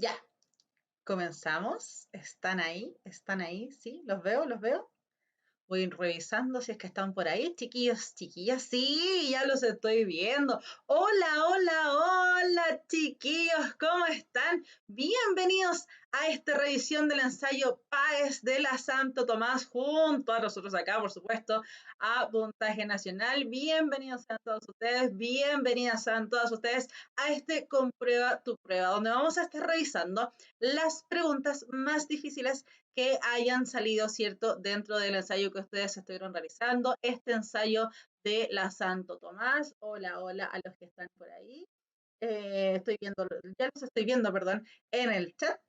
Ya, comenzamos. ¿Están ahí? ¿Están ahí? Sí, los veo, los veo. Voy revisando si es que están por ahí, chiquillos, chiquillas. Sí, ya los estoy viendo. Hola, hola, hola, chiquillos, ¿cómo están? Bienvenidos a esta revisión del ensayo PAES de la Santo Tomás, junto a nosotros acá, por supuesto, a Puntaje Nacional. Bienvenidos sean todos ustedes, bienvenidas sean todas ustedes a este Comprueba tu Prueba, donde vamos a estar revisando las preguntas más difíciles que hayan salido, ¿cierto?, dentro del ensayo que ustedes estuvieron realizando, este ensayo de la Santo Tomás. Hola, hola a los que están por ahí. Estoy viendo, ya los estoy viendo, perdón, en el chat,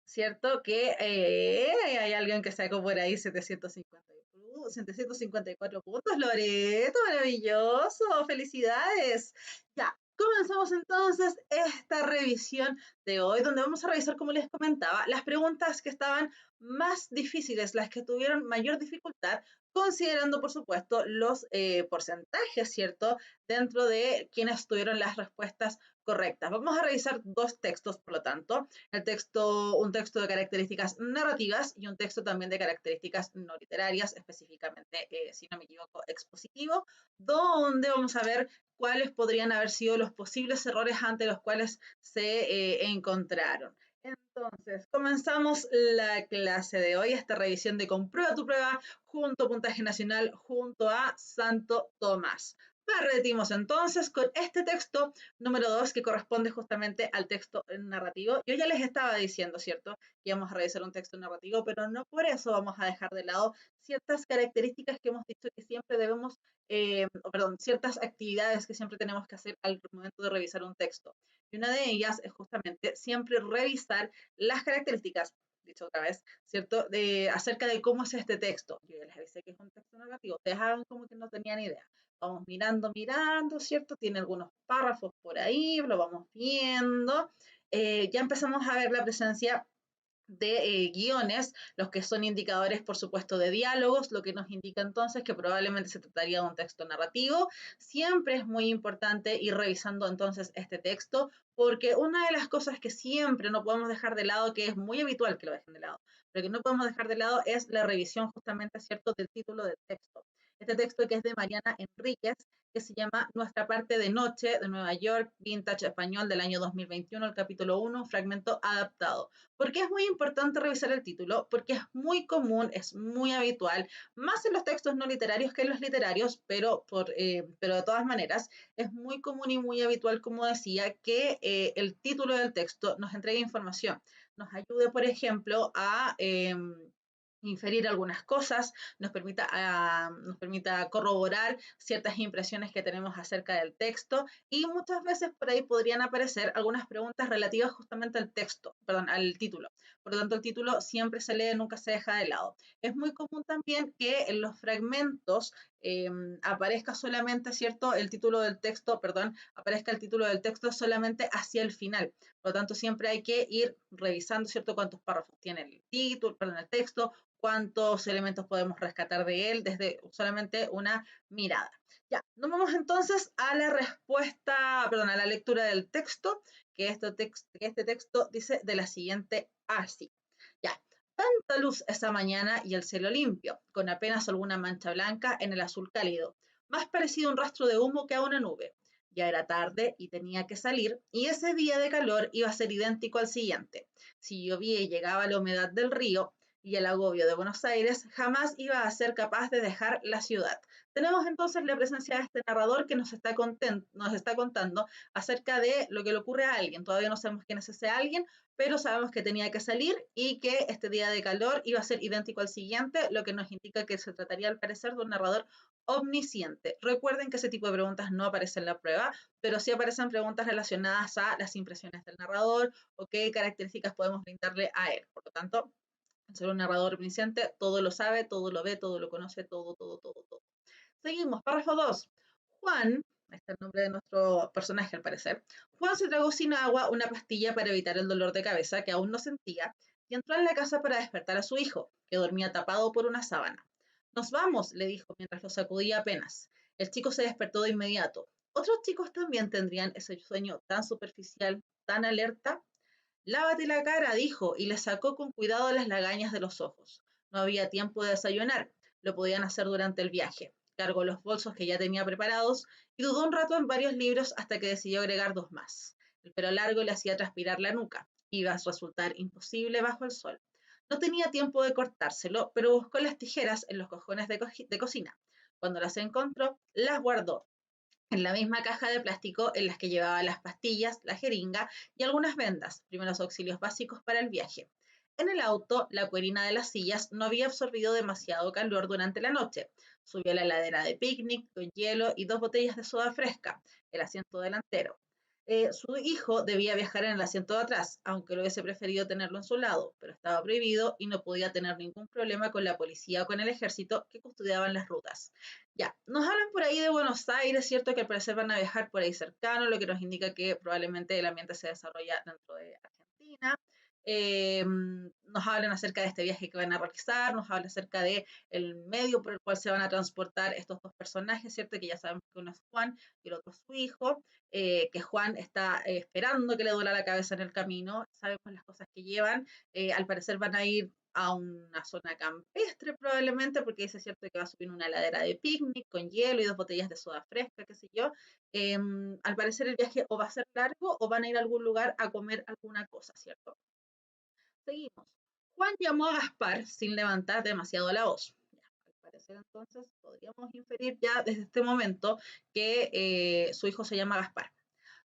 ¿cierto? Que hay alguien que sacó por ahí 754 puntos, Loreto, maravilloso, felicidades. Ya, comenzamos entonces esta revisión de hoy, donde vamos a revisar, como les comentaba, las preguntas que estaban más difíciles, las que tuvieron mayor dificultad, considerando, por supuesto, los porcentajes, ¿cierto?, dentro de quienes tuvieron las respuestas correctas. Vamos a revisar dos textos, por lo tanto, un texto de características narrativas y un texto también de características no literarias, específicamente, si no me equivoco, expositivo, donde vamos a ver cuáles podrían haber sido los posibles errores ante los cuales se encontraron. Entonces, comenzamos la clase de hoy, esta revisión de Comprueba tu Prueba, junto a Puntaje Nacional, junto a Santo Tomás. Partimos entonces con este texto número 2, que corresponde justamente al texto narrativo. Yo ya les estaba diciendo, ¿cierto?, que íbamos a revisar un texto narrativo, pero no por eso vamos a dejar de lado ciertas características que hemos dicho que siempre debemos, ciertas actividades que siempre tenemos que hacer al momento de revisar un texto. Y una de ellas es justamente siempre revisar las características, dicho otra vez, ¿cierto?, acerca de cómo es este texto. Yo ya les avisé que es un texto narrativo. Ustedes hagan como que no tenían idea. Vamos mirando, mirando, ¿cierto? Tiene algunos párrafos por ahí, lo vamos viendo. Ya empezamos a ver la presencia de guiones, los que son indicadores, por supuesto, de diálogos, lo que nos indica entonces que probablemente se trataría de un texto narrativo. Siempre es muy importante ir revisando entonces este texto, porque una de las cosas que siempre no podemos dejar de lado, que es muy habitual que lo dejen de lado, pero que no podemos dejar de lado es la revisión justamente, ¿cierto?, del título del texto. Este texto, que es de Mariana Enríquez, que se llama Nuestra parte de noche, de Nueva York, Vintage Español, del año 2021, el capítulo 1, fragmento adaptado. ¿Por qué es muy importante revisar el título? Porque es muy común, es muy habitual, más en los textos no literarios que en los literarios, pero de todas maneras es muy común y muy habitual, como decía, que el título del texto nos entregue información, nos ayude, por ejemplo, a inferir algunas cosas, nos permita corroborar ciertas impresiones que tenemos acerca del texto, y muchas veces por ahí podrían aparecer algunas preguntas relativas justamente al texto, perdón, al título. Por lo tanto, el título siempre se lee, nunca se deja de lado. Es muy común también que en los fragmentos aparezca solamente, ¿cierto?, el título del texto, perdón, aparezca el título del texto solamente hacia el final. Por lo tanto, siempre hay que ir revisando, ¿cierto?, cuántos párrafos tiene el título, perdón, el texto, cuántos elementos podemos rescatar de él desde solamente una mirada. Ya, nos vamos entonces a la respuesta, perdón, a la lectura del texto, que este texto dice de la siguiente así. Ya, tanta luz esa mañana y el cielo limpio, con apenas alguna mancha blanca en el azul cálido, más parecido a un rastro de humo que a una nube. Ya era tarde y tenía que salir, y ese día de calor iba a ser idéntico al siguiente. Si llovía y llegaba la humedad del río y el agobio de Buenos Aires, jamás iba a ser capaz de dejar la ciudad. Tenemos entonces la presencia de este narrador que nos está contando acerca de lo que le ocurre a alguien. Todavía no sabemos quién es ese alguien, pero sabemos que tenía que salir y que este día de calor iba a ser idéntico al siguiente, lo que nos indica que se trataría al parecer de un narrador omnisciente. Recuerden que ese tipo de preguntas no aparecen en la prueba, pero sí aparecen preguntas relacionadas a las impresiones del narrador o qué características podemos brindarle a él. Por lo tanto, al ser un narrador omnisciente, todo lo sabe, todo lo ve, todo lo conoce, todo, todo, todo, todo. Seguimos, párrafo 2. Juan, este es el nombre de nuestro personaje al parecer, Juan se tragó sin agua una pastilla para evitar el dolor de cabeza que aún no sentía y entró en la casa para despertar a su hijo, que dormía tapado por una sábana. Nos vamos, le dijo mientras lo sacudía apenas. El chico se despertó de inmediato. ¿Otros chicos también tendrían ese sueño tan superficial, tan alerta? Lávate la cara, dijo, y le sacó con cuidado las lagañas de los ojos. No había tiempo de desayunar, lo podían hacer durante el viaje. Cargó los bolsos que ya tenía preparados y dudó un rato en varios libros hasta que decidió agregar dos más. El pelo largo le hacía transpirar la nuca. Iba a resultar imposible bajo el sol. No tenía tiempo de cortárselo, pero buscó las tijeras en los cajones de cocina. Cuando las encontró, las guardó en la misma caja de plástico en las que llevaba las pastillas, la jeringa y algunas vendas, primeros auxilios básicos para el viaje. En el auto, la cuerina de las sillas no había absorbido demasiado calor durante la noche. Subió a la heladera de picnic con hielo y dos botellas de soda fresca, el asiento delantero. Su hijo debía viajar en el asiento de atrás, aunque lo hubiese preferido tenerlo en su lado, pero estaba prohibido y no podía tener ningún problema con la policía o con el ejército que custodiaban las rutas. Ya, nos hablan por ahí de Buenos Aires, ¿cierto? Que al parecer van a viajar por ahí cercano, lo que nos indica que probablemente el ambiente se desarrolla dentro de Argentina. Nos hablan acerca de este viaje que van a realizar, nos hablan acerca de el medio por el cual se van a transportar estos dos personajes, ¿cierto? Que ya sabemos que uno es Juan y el otro es su hijo, que Juan está esperando que le duela la cabeza en el camino, sabemos las cosas que llevan, al parecer van a ir a una zona campestre probablemente, porque dice cierto que va a subir una ladera de picnic con hielo y dos botellas de soda fresca, qué sé yo. Al parecer el viaje o va a ser largo o van a ir a algún lugar a comer alguna cosa, ¿cierto? Seguimos. Juan llamó a Gaspar sin levantar demasiado la voz. Ya, al parecer entonces podríamos inferir ya desde este momento que su hijo se llama Gaspar.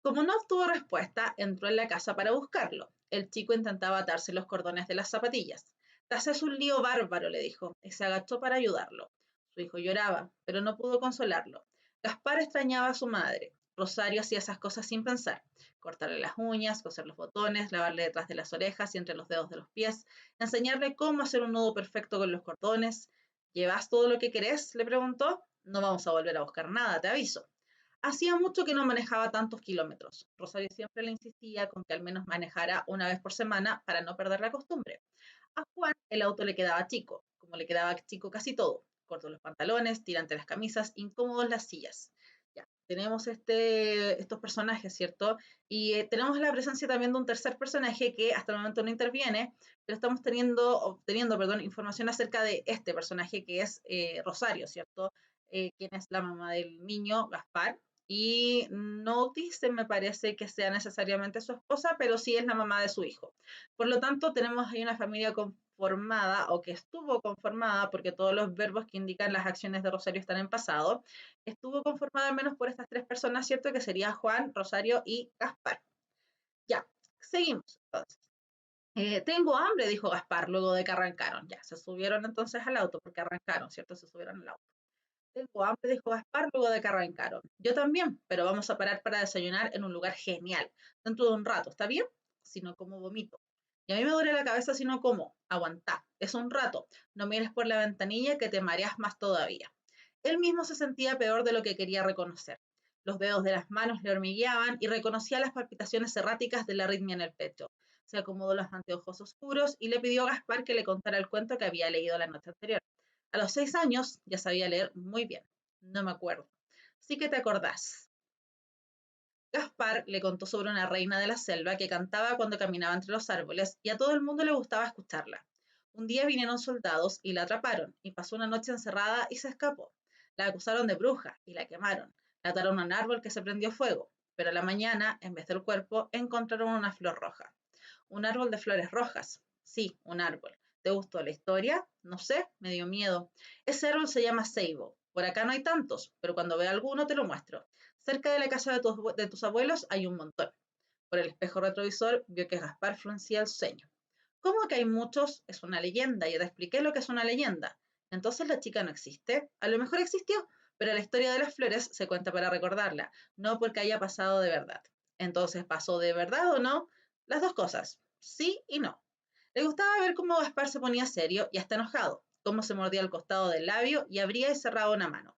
Como no obtuvo respuesta, entró en la casa para buscarlo. El chico intentaba atarse los cordones de las zapatillas. Te haces un lío bárbaro, le dijo, y se agachó para ayudarlo. Su hijo lloraba, pero no pudo consolarlo. Gaspar extrañaba a su madre. Rosario hacía esas cosas sin pensar. Cortarle las uñas, coser los botones, lavarle detrás de las orejas y entre los dedos de los pies, enseñarle cómo hacer un nudo perfecto con los cordones. ¿Llevas todo lo que querés?, le preguntó. No vamos a volver a buscar nada, te aviso. Hacía mucho que no manejaba tantos kilómetros. Rosario siempre le insistía con que al menos manejara una vez por semana para no perder la costumbre. A Juan el auto le quedaba chico, como le quedaba chico casi todo. Cortos los pantalones, tirantes las camisas, incómodos las sillas. Ya, tenemos estos personajes, ¿cierto? Y tenemos la presencia también de un tercer personaje que hasta el momento no interviene, pero estamos obteniendo, perdón, información acerca de este personaje que es Rosario, ¿cierto? Quien es la mamá del niño, Gaspar, y no dice, me parece, que sea necesariamente su esposa, pero sí es la mamá de su hijo. Por lo tanto, tenemos ahí una familia conformada o que estuvo conformada, porque todos los verbos que indican las acciones de Rosario están en pasado, estuvo conformada al menos por estas tres personas, ¿cierto? Que sería Juan, Rosario y Gaspar. Ya, seguimos entonces. Tengo hambre, dijo Gaspar, luego de que arrancaron. Ya, se subieron entonces al auto, porque arrancaron, ¿cierto? Se subieron al auto. Tengo hambre, dijo Gaspar luego de que arrancaron. Yo también, pero vamos a parar para desayunar en un lugar genial. Dentro de un rato, ¿está bien? Si no como vomito. Y a mí me duele la cabeza si no como. Aguantá. Es un rato. No mires por la ventanilla que te mareas más todavía. Él mismo se sentía peor de lo que quería reconocer. Los dedos de las manos le hormigueaban y reconocía las palpitaciones erráticas de la arritmia en el pecho. Se acomodó los anteojos oscuros y le pidió a Gaspar que le contara el cuento que había leído la noche anterior. A los 6 años ya sabía leer muy bien. No me acuerdo. Sí que te acordás. Gaspar le contó sobre una reina de la selva que cantaba cuando caminaba entre los árboles y a todo el mundo le gustaba escucharla. Un día vinieron soldados y la atraparon y pasó una noche encerrada y se escapó. La acusaron de bruja y la quemaron. La ataron a un árbol que se prendió fuego, pero a la mañana, en vez del cuerpo, encontraron una flor roja. Un árbol de flores rojas. Sí, un árbol. ¿Te gustó la historia? No sé, me dio miedo. Ese árbol se llama ceibo. Por acá no hay tantos, pero cuando vea alguno te lo muestro. Cerca de la casa de tus abuelos hay un montón. Por el espejo retrovisor vio que Gaspar fruncía el ceño. ¿Cómo que hay muchos? Es una leyenda. Ya te expliqué lo que es una leyenda. Entonces la chica no existe. A lo mejor existió, pero la historia de las flores se cuenta para recordarla, no porque haya pasado de verdad. Entonces, ¿pasó de verdad o no? Las dos cosas, sí y no. Le gustaba ver cómo Gaspar se ponía serio y hasta enojado, cómo se mordía al costado del labio y abría y cerraba una mano.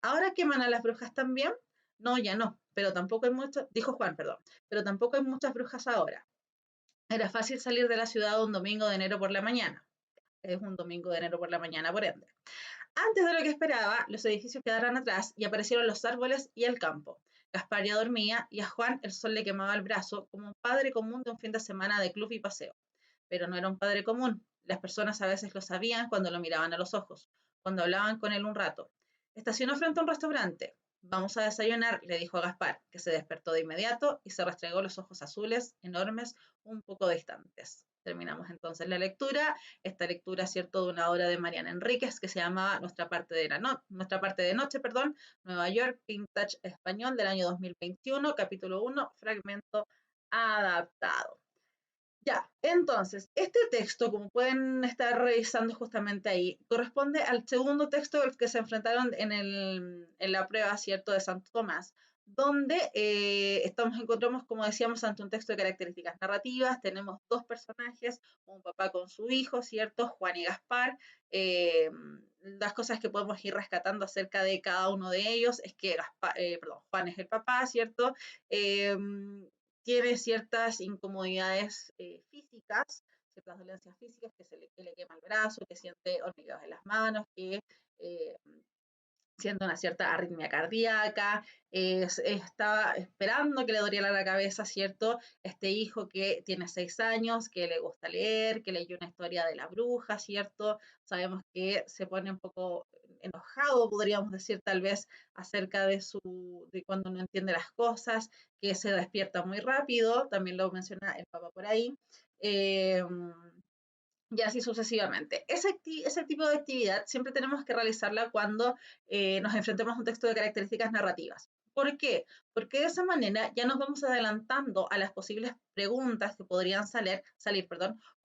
¿Ahora queman a las brujas también? No, ya no, pero tampoco hay muchas, dijo Juan, perdón, pero tampoco hay muchas brujas ahora. Era fácil salir de la ciudad un domingo de enero por la mañana. es un domingo de enero por la mañana, por ende. Antes de lo que esperaba, los edificios quedaron atrás y aparecieron los árboles y el campo. Gaspar ya dormía y a Juan el sol le quemaba el brazo como un padre común de un fin de semana de club y paseo. Pero no era un padre común. Las personas a veces lo sabían cuando lo miraban a los ojos, cuando hablaban con él un rato. Estacionó frente a un restaurante. Vamos a desayunar, le dijo a Gaspar, que se despertó de inmediato y se restregó los ojos azules, enormes, un poco distantes. Terminamos entonces la lectura. Esta lectura, cierto, de una obra de Mariana Enríquez que se llamaba Nuestra parte de noche, perdón, Nueva York, Vintage Español del año 2021, capítulo 1, fragmento adaptado. Ya, entonces, este texto, como pueden estar revisando justamente ahí, corresponde al segundo texto del que se enfrentaron en la prueba, ¿cierto?, de Santo Tomás, donde encontramos, como decíamos, ante un texto de características narrativas, tenemos dos personajes, un papá con su hijo, ¿cierto?, Juan y Gaspar. Las cosas que podemos ir rescatando acerca de cada uno de ellos es que Juan es el papá, ¿cierto? Eh, Tiene ciertas incomodidades físicas, ciertas dolencias físicas, que le quema el brazo, que siente hormigueos en las manos, que eh, siente una cierta arritmia cardíaca, estaba esperando que le doliera la cabeza, ¿cierto? Este hijo que tiene 6 años, que le gusta leer, que leyó una historia de la bruja, ¿cierto? Sabemos que se pone un poco enojado, podríamos decir tal vez, acerca de cuando no entiende las cosas, que se despierta muy rápido, también lo menciona el papá por ahí. Eh, y así sucesivamente. Ese tipo de actividad siempre tenemos que realizarla cuando nos enfrentemos a un texto de características narrativas. ¿Por qué? Porque de esa manera ya nos vamos adelantando a las posibles preguntas que podrían salir,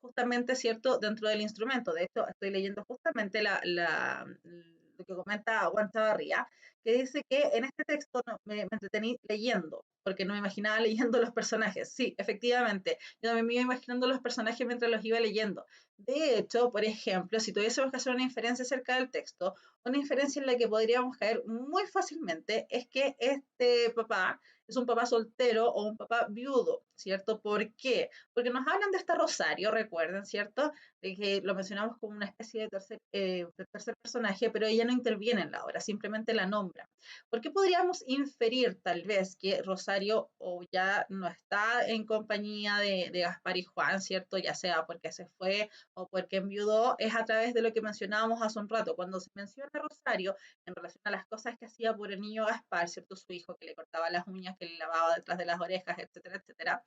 justamente, ¿cierto?, dentro del instrumento. De hecho, estoy leyendo justamente lo que comenta Juan Chavarría, que dice que en este texto me entretení leyendo, porque no me imaginaba leyendo los personajes. Sí, efectivamente, yo también me iba imaginando los personajes mientras los iba leyendo. De hecho, por ejemplo, si tuviésemos que hacer una inferencia acerca del texto, una inferencia en la que podríamos caer muy fácilmente es que este papá es un papá soltero o un papá viudo, ¿cierto? ¿Por qué? Porque nos hablan de esta Rosario, recuerden, ¿cierto? De que lo mencionamos como una especie de tercer personaje, pero ella no interviene en la obra, simplemente la nombra. ¿Por qué podríamos inferir tal vez que Rosario o ya no está en compañía de Gaspar y Juan, ¿cierto? Ya sea porque se fue o porque enviudó, es a través de lo que mencionábamos hace un rato. Cuando se menciona a Rosario en relación a las cosas que hacía por el niño Gaspar, ¿cierto? Su hijo que le cortaba las uñas, que le lavaba detrás de las orejas, etcétera, etcétera.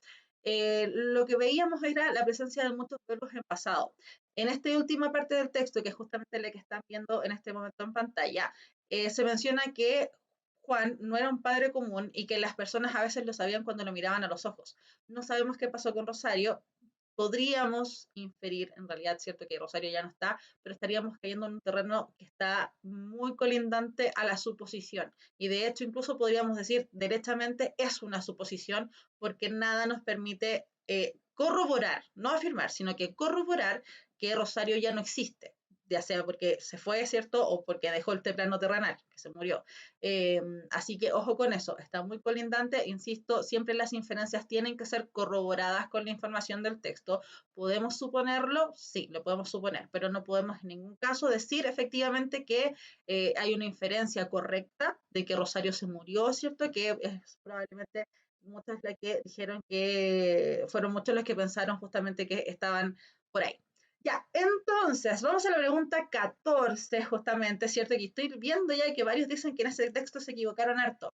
Lo que veíamos era la presencia de muchos verbos en pasado. En esta última parte del texto, que es justamente la que están viendo en este momento en pantalla, se menciona que Juan no era un padre común y que las personas a veces lo sabían cuando lo miraban a los ojos. No sabemos qué pasó con Rosario. Podríamos inferir, en realidad, cierto que Rosario ya no está, pero estaríamos cayendo en un terreno que está muy colindante a la suposición. Y de hecho, incluso podríamos decir, derechamente es una suposición, porque nada nos permite corroborar, no afirmar, sino que corroborar que Rosario ya no existe, ya sea porque se fue, ¿cierto? O porque dejó el plano terrenal, que se murió. Así que ojo con eso, está muy colindante, insisto, siempre las inferencias tienen que ser corroboradas con la información del texto. ¿Podemos suponerlo? Sí, lo podemos suponer, pero no podemos en ningún caso decir efectivamente que hay una inferencia correcta de que Rosario se murió, ¿cierto? Que es probablemente muchas las que dijeron que fueron muchos los que pensaron justamente que estaban por ahí. Ya, entonces, vamos a la pregunta 14, justamente, ¿cierto? Que estoy viendo ya que varios dicen que en ese texto se equivocaron harto.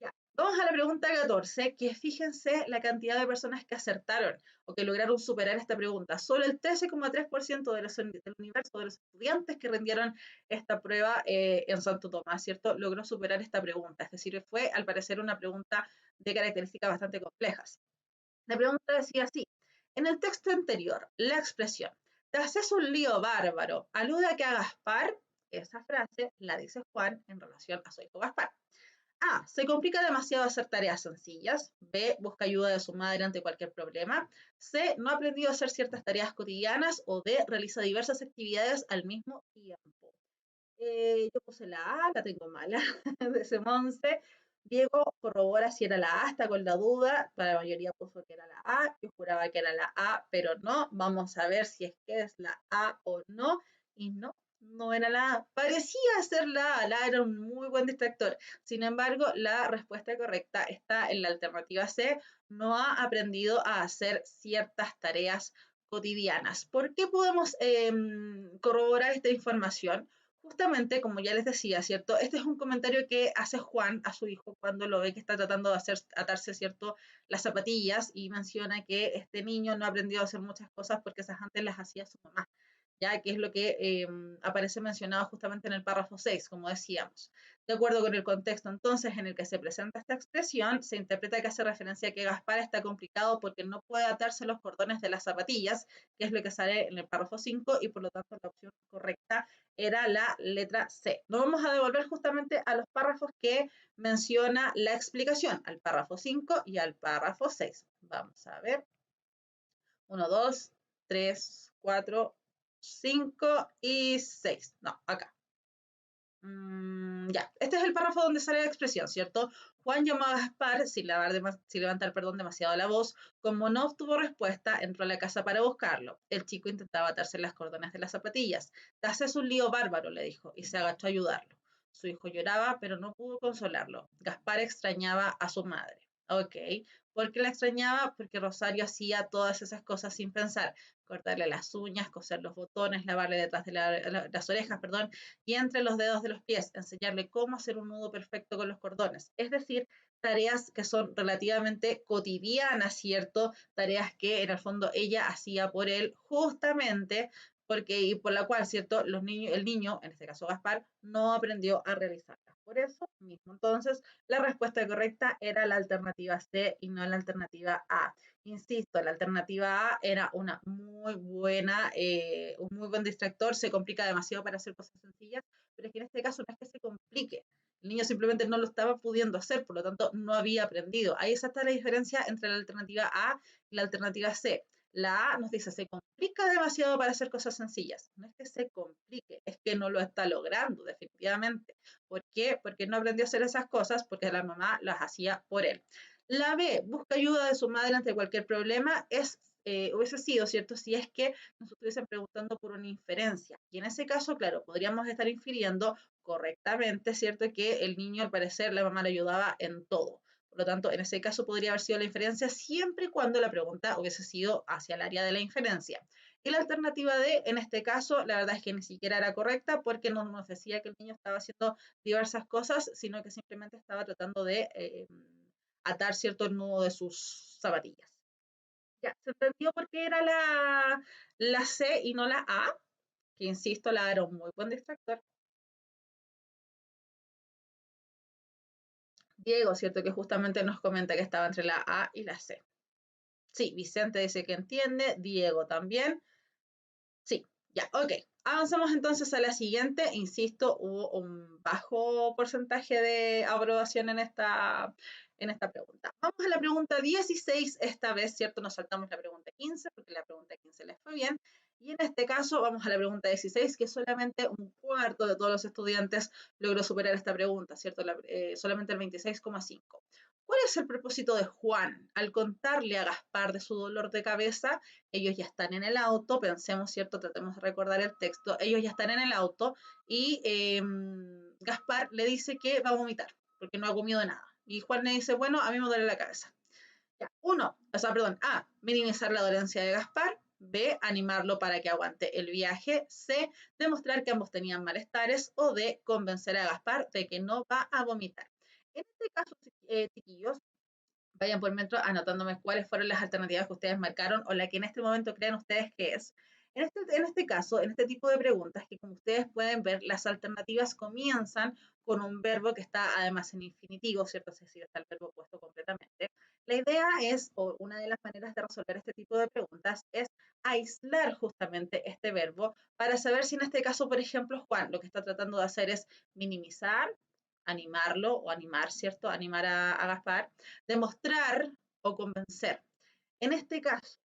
Ya, vamos a la pregunta 14, que fíjense la cantidad de personas que acertaron o que lograron superar esta pregunta. Solo el 13,3% del universo de los estudiantes que rindieron esta prueba en Santo Tomás, ¿cierto? Logró superar esta pregunta. Es decir, fue al parecer una pregunta de características bastante complejas. La pregunta decía así, en el texto anterior, la expresión, te haces un lío bárbaro, alude a que a Gaspar, esa frase la dice Juan en relación a su hijo Gaspar. A, se complica demasiado hacer tareas sencillas. B, busca ayuda de su madre ante cualquier problema. C, no ha aprendido a hacer ciertas tareas cotidianas. O D, realiza diversas actividades al mismo tiempo. Yo puse la A, la tengo mala, de ese Monse. Diego corrobora si era la A, está con la duda, la mayoría puso que era la A, yo juraba que era la A, pero no, vamos a ver si es que es la A o no, y no, no era la A, parecía ser la A era un muy buen distractor, sin embargo, la respuesta correcta está en la alternativa C, no ha aprendido a hacer ciertas tareas cotidianas. ¿Por qué podemos corroborar esta información? Justamente, como ya les decía, ¿cierto? Este es un comentario que hace Juan a su hijo cuando lo ve que está tratando de atarse, ¿cierto? Las zapatillas y menciona que este niño no ha aprendido a hacer muchas cosas porque esas antes las hacía su mamá, ya que es lo que aparece mencionado justamente en el párrafo 6, como decíamos. De acuerdo con el contexto entonces en el que se presenta esta expresión, se interpreta que hace referencia a que Gaspar está complicado porque no puede atarse los cordones de las zapatillas, que es lo que sale en el párrafo 5, y por lo tanto la opción correcta era la letra C. Nos vamos a devolver justamente a los párrafos que menciona la explicación, al párrafo 5 y al párrafo 6. Vamos a ver. 1, 2, 3, 4, 5 y 6. No, acá. Ya, este es el párrafo donde sale la expresión, ¿cierto? Juan llamó a Gaspar sin levantar demasiado la voz. Como no obtuvo respuesta, entró a la casa para buscarlo. El chico intentaba atarse las cordones de las zapatillas. Te haces un lío bárbaro, le dijo, y se agachó a ayudarlo. Su hijo lloraba, pero no pudo consolarlo. Gaspar extrañaba a su madre. Ok, ¿por qué la extrañaba? Porque Rosario hacía todas esas cosas sin pensar. Cortarle las uñas, coser los botones, lavarle detrás de las orejas, perdón, y entre los dedos de los pies, enseñarle cómo hacer un nudo perfecto con los cordones. Es decir, tareas que son relativamente cotidianas, ¿cierto? Tareas que en el fondo ella hacía por él justamente porque y por la cual, ¿cierto? El niño, en este caso Gaspar, no aprendió a realizarlas. Por eso mismo, entonces, la respuesta correcta era la alternativa C y no la alternativa A. Insisto, la alternativa A era una muy buena, un muy buen distractor, se complica demasiado para hacer cosas sencillas, pero es que en este caso no es que se complique, el niño simplemente no lo estaba pudiendo hacer, por lo tanto no había aprendido. Ahí está la diferencia entre la alternativa A y la alternativa C. La A nos dice, se complica demasiado para hacer cosas sencillas. No es que se complique, es que no lo está logrando definitivamente. ¿Por qué? Porque no aprendió a hacer esas cosas porque la mamá las hacía por él. La B, busca ayuda de su madre ante cualquier problema, hubiese sido, ¿cierto? Si es que nos estuviesen preguntando por una inferencia. Y en ese caso, claro, podríamos estar infiriendo correctamente, ¿cierto? Que el niño, al parecer, la mamá le ayudaba en todo. Por lo tanto, en ese caso podría haber sido la inferencia siempre y cuando la pregunta hubiese sido hacia el área de la inferencia. Y la alternativa D, en este caso, la verdad es que ni siquiera era correcta porque no nos decía que el niño estaba haciendo diversas cosas, sino que simplemente estaba tratando de atar cierto el nudo de sus zapatillas. Ya, ¿se entendió por qué era la C y no la A? Que insisto, la A era un muy buen distractor. Diego, ¿cierto? Que justamente nos comenta que estaba entre la A y la C. Sí, Vicente dice que entiende, Diego también. Sí, ya, ok. Avanzamos entonces a la siguiente. Insisto, hubo un bajo porcentaje de aprobación en esta pregunta. Vamos a la pregunta 16 esta vez, ¿cierto? Nos saltamos la pregunta 15 porque la pregunta 15 les fue bien. Y en este caso vamos a la pregunta 16, que solamente un cuarto de todos los estudiantes logró superar esta pregunta, ¿cierto? Solamente el 26,5. ¿Cuál es el propósito de Juan al contarle a Gaspar de su dolor de cabeza? Ellos ya están en el auto, pensemos, ¿cierto? Tratemos de recordar el texto. Ellos ya están en el auto y Gaspar le dice que va a vomitar porque no ha comido nada. Y Juan le dice, bueno, a mí me duele la cabeza. Ya, A, minimizar la dolencia de Gaspar. B, animarlo para que aguante el viaje. C, demostrar que ambos tenían malestares. O D, convencer a Gaspar de que no va a vomitar. En este caso, chiquillos, vayan por metro anotándome cuáles fueron las alternativas que ustedes marcaron o la que en este momento crean ustedes que es. En este caso, en este tipo de preguntas, que como ustedes pueden ver, las alternativas comienzan con un verbo que está además en infinitivo, ¿cierto? Es decir, está el verbo puesto completamente. La idea es, o una de las maneras de resolver este tipo de preguntas, es aislar justamente este verbo para saber si en este caso, por ejemplo, Juan lo que está tratando de hacer es minimizar, animarlo o animar, ¿cierto? Animar a Gaspar, demostrar o convencer. En este caso,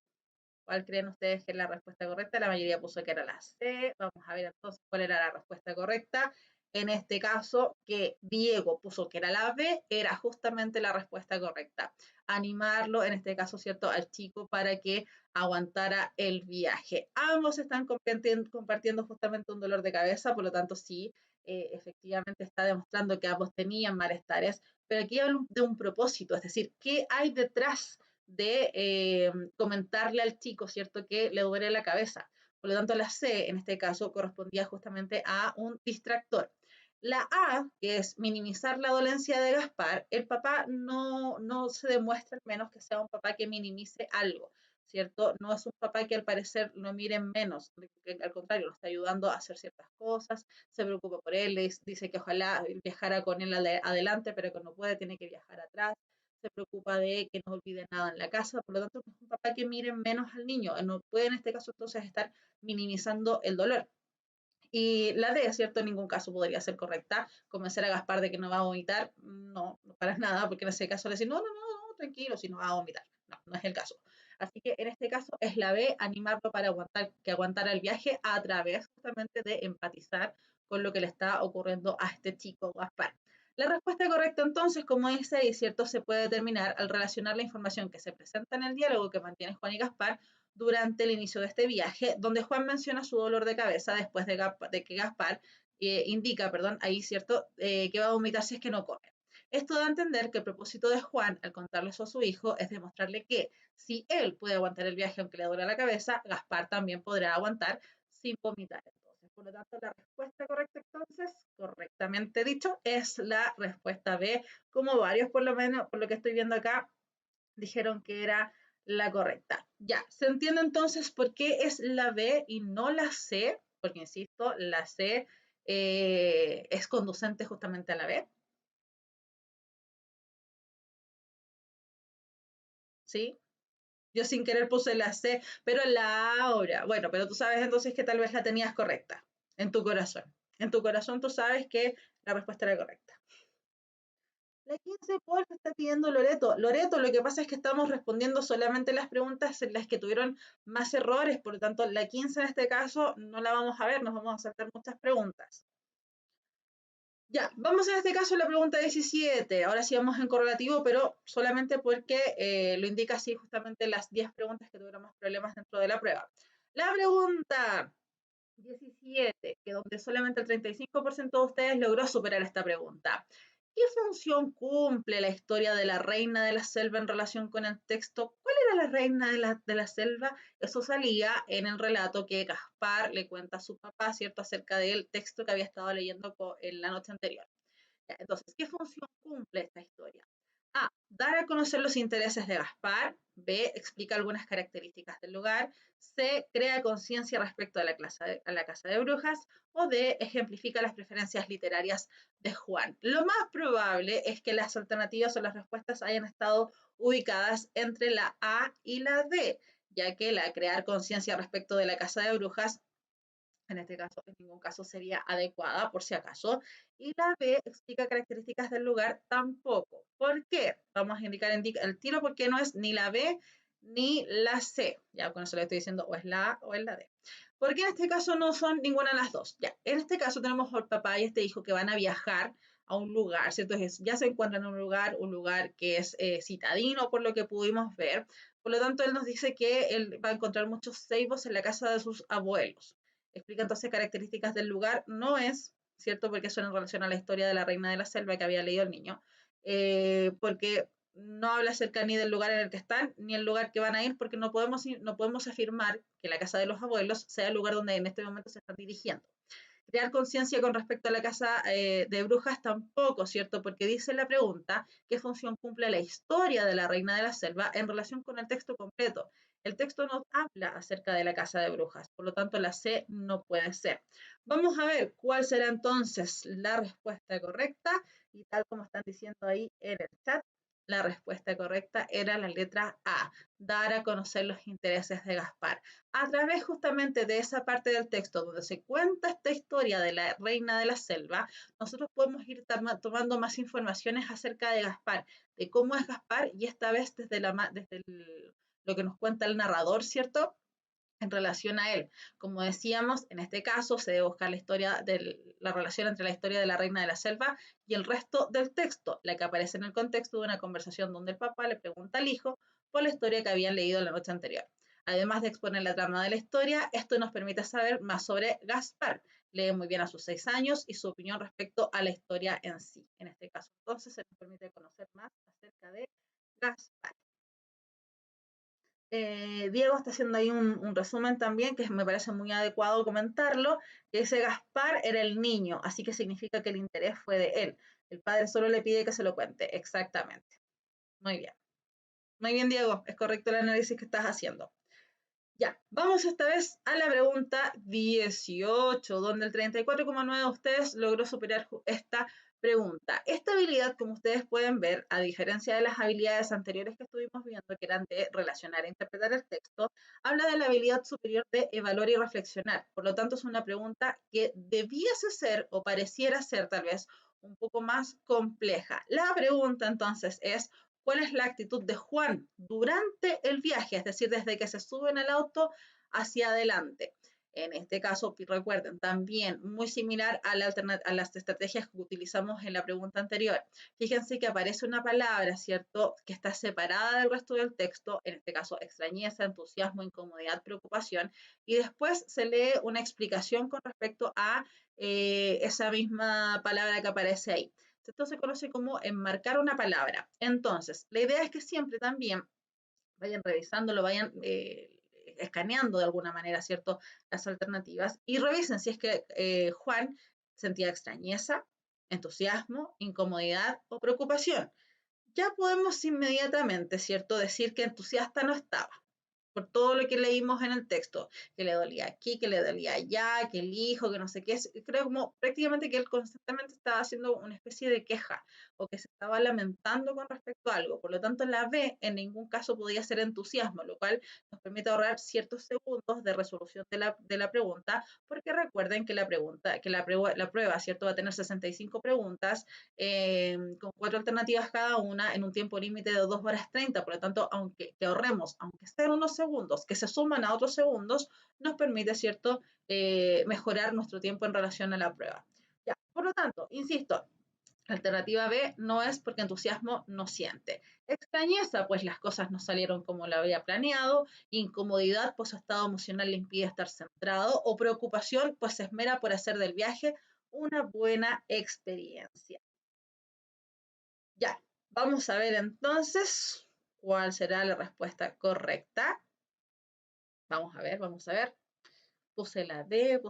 ¿cuál creen ustedes que es la respuesta correcta? La mayoría puso que era la C. Vamos a ver entonces cuál era la respuesta correcta. En este caso, que Diego puso que era la B, era justamente la respuesta correcta. Animarlo, en este caso, ¿cierto?, al chico para que aguantara el viaje. Ambos están compartiendo justamente un dolor de cabeza, por lo tanto, sí, efectivamente está demostrando que ambos tenían malestares, pero aquí hablo de un propósito, es decir, ¿qué hay detrás de comentarle al chico, ¿cierto?, que le duele la cabeza? Por lo tanto, la C, en este caso, correspondía justamente a un distractor. La A, que es minimizar la dolencia de Gaspar, el papá no se demuestra al menos que sea un papá que minimice algo, ¿cierto? No es un papá que al parecer lo miren menos, al contrario, lo está ayudando a hacer ciertas cosas, se preocupa por él, le dice que ojalá viajara con él adelante, pero que no puede, tiene que viajar atrás, se preocupa de que no olvide nada en la casa, por lo tanto, no es un papá que miren menos al niño, no puede en este caso entonces estar minimizando el dolor. Y la D, ¿cierto? En ningún caso podría ser correcta. Convencer a Gaspar de que no va a vomitar, no, no para nada, porque en ese caso le decir, no, tranquilo, si no va a vomitar. No, no es el caso. Así que en este caso es la B, animarlo para que aguantara el viaje a través justamente de empatizar con lo que le está ocurriendo a este chico Gaspar. La respuesta correcta entonces, como dice ahí, ¿cierto? Se puede determinar al relacionar la información que se presenta en el diálogo que mantiene Juan y Gaspar durante el inicio de este viaje, donde Juan menciona su dolor de cabeza después de que Gaspar indica, perdón, ahí cierto, que va a vomitar si es que no come. Esto da a entender que el propósito de Juan al contarle eso a su hijo es demostrarle que si él puede aguantar el viaje aunque le duele la cabeza, Gaspar también podrá aguantar sin vomitar. Entonces, por lo tanto, la respuesta correcta entonces, correctamente dicho, es la respuesta B, como varios por lo menos, por lo que estoy viendo acá, dijeron que era la correcta. Ya, se entiende entonces por qué es la B y no la C, porque insisto, la C es conducente justamente a la B, ¿sí? Yo sin querer puse la C, pero la A ahora. Bueno, pero tú sabes entonces que tal vez la tenías correcta en tu corazón. En tu corazón tú sabes que la respuesta era correcta. La 15 por está pidiendo Loreto. Loreto, lo que pasa es que estamos respondiendo solamente las preguntas en las que tuvieron más errores, por lo tanto, la 15 en este caso no la vamos a ver, nos vamos a saltar muchas preguntas. Ya, vamos en este caso a la pregunta 17. Ahora sí vamos en correlativo, pero solamente porque lo indica así justamente las 10 preguntas que tuvieron más problemas dentro de la prueba. La pregunta 17, que donde solamente el 35% de ustedes logró superar esta pregunta. ¿Qué función cumple la historia de la reina de la selva en relación con el texto? ¿Cuál era la reina de la selva? Eso salía en el relato que Gaspar le cuenta a su papá, ¿cierto?, acerca del texto que había estado leyendo en la noche anterior. Entonces, ¿qué función cumple esta historia? A. Dar a conocer los intereses de Gaspar. B. Explica algunas características del lugar. C. Crea conciencia respecto a la casa de brujas. O D. Ejemplifica las preferencias literarias de Juan. Lo más probable es que las alternativas o las respuestas hayan estado ubicadas entre la A y la D, ya que la crear conciencia respecto de la casa de brujas en este caso, en ningún caso sería adecuada, por si acaso. Y la B explica características del lugar tampoco. ¿Por qué? Vamos a indicar el tiro porque no es ni la B ni la C. Ya con eso le estoy diciendo o es la A o es la D. Porque en este caso no son ninguna de las dos. Ya, en este caso tenemos al papá y este hijo que van a viajar a un lugar, ¿cierto? Ya se encuentran en un lugar que es citadino, por lo que pudimos ver. Por lo tanto, él nos dice que él va a encontrar muchos ceibos en la casa de sus abuelos. Explica entonces características del lugar, no es, ¿cierto? Porque eso en relación a la historia de la reina de la selva que había leído el niño, porque no habla acerca ni del lugar en el que están, ni el lugar que van a ir, porque no podemos afirmar que la casa de los abuelos sea el lugar donde en este momento se están dirigiendo. Crear conciencia con respecto a la casa de brujas tampoco, ¿cierto? Porque dice la pregunta, ¿qué función cumple la historia de la reina de la selva en relación con el texto completo? El texto nos habla acerca de la casa de brujas, por lo tanto la C no puede ser. Vamos a ver cuál será entonces la respuesta correcta y tal como están diciendo ahí en el chat, la respuesta correcta era la letra A, dar a conocer los intereses de Gaspar. A través justamente de esa parte del texto donde se cuenta esta historia de la reina de la selva, nosotros podemos ir tomando más informaciones acerca de Gaspar, de cómo es Gaspar y esta vez desde lo que nos cuenta el narrador, ¿cierto? en relación a él. Como decíamos, en este caso se debe buscar la relación entre la historia de la reina de la selva y el resto del texto, la que aparece en el contexto de una conversación donde el papá le pregunta al hijo por la historia que habían leído la noche anterior. Además de exponer la trama de la historia, esto nos permite saber más sobre Gaspar. Lee muy bien a sus 6 años y su opinión respecto a la historia en sí. En este caso, entonces, se nos permite conocer más acerca de Gaspar. Diego está haciendo ahí un resumen también, que me parece muy adecuado comentarlo, que ese Gaspar era el niño, así que significa que el interés fue de él. El padre solo le pide que se lo cuente, exactamente. Muy bien. Muy bien, Diego, es correcto el análisis que estás haciendo. Ya, vamos esta vez a la pregunta 18, donde el 34,9 de ustedes logró superar esta pregunta. Esta habilidad, como ustedes pueden ver, a diferencia de las habilidades anteriores que estuvimos viendo, que eran de relacionar e interpretar el texto, habla de la habilidad superior de evaluar y reflexionar. Por lo tanto, es una pregunta que debiese ser o pareciera ser tal vez un poco más compleja. La pregunta entonces es, ¿cuál es la actitud de Juan durante el viaje? Es decir, desde que se sube en el auto hacia adelante. En este caso, recuerden, también muy similar a las estrategias que utilizamos en la pregunta anterior. Fíjense que aparece una palabra, ¿cierto?, que está separada del resto del texto, en este caso extrañeza, entusiasmo, incomodidad, preocupación, y después se lee una explicación con respecto a esa misma palabra que aparece ahí. Esto se conoce como enmarcar una palabra. Entonces, la idea es que siempre también vayan revisándolo, vayan escaneando de alguna manera, ¿cierto?, las alternativas y revisen si es que Juan sentía extrañeza, entusiasmo, incomodidad o preocupación. Ya podemos inmediatamente, ¿cierto?, decir que entusiasta no estaba por todo lo que leímos en el texto, que le dolía aquí, que le dolía allá, que el hijo, que no sé qué, creo como prácticamente que él constantemente estaba haciendo una especie de queja o que se estaba lamentando con respecto a algo. Por lo tanto, la B en ningún caso podía ser entusiasmo, lo cual nos permite ahorrar ciertos segundos de resolución de la pregunta, porque recuerden que la prueba, ¿cierto?, va a tener 65 preguntas con 4 alternativas cada una en un tiempo límite de 2 horas 30. Por lo tanto, aunque que ahorremos, aunque sean unos segundos que se suman a otros segundos, nos permite, ¿cierto?, mejorar nuestro tiempo en relación a la prueba. Ya, por lo tanto, insisto, la alternativa B no es porque entusiasmo no siente. Extrañeza, pues las cosas no salieron como lo había planeado. Incomodidad, pues su estado emocional le impide estar centrado. O preocupación, pues se esmera por hacer del viaje una buena experiencia. Ya, vamos a ver entonces cuál será la respuesta correcta. Vamos a ver, vamos a ver. Puse la D,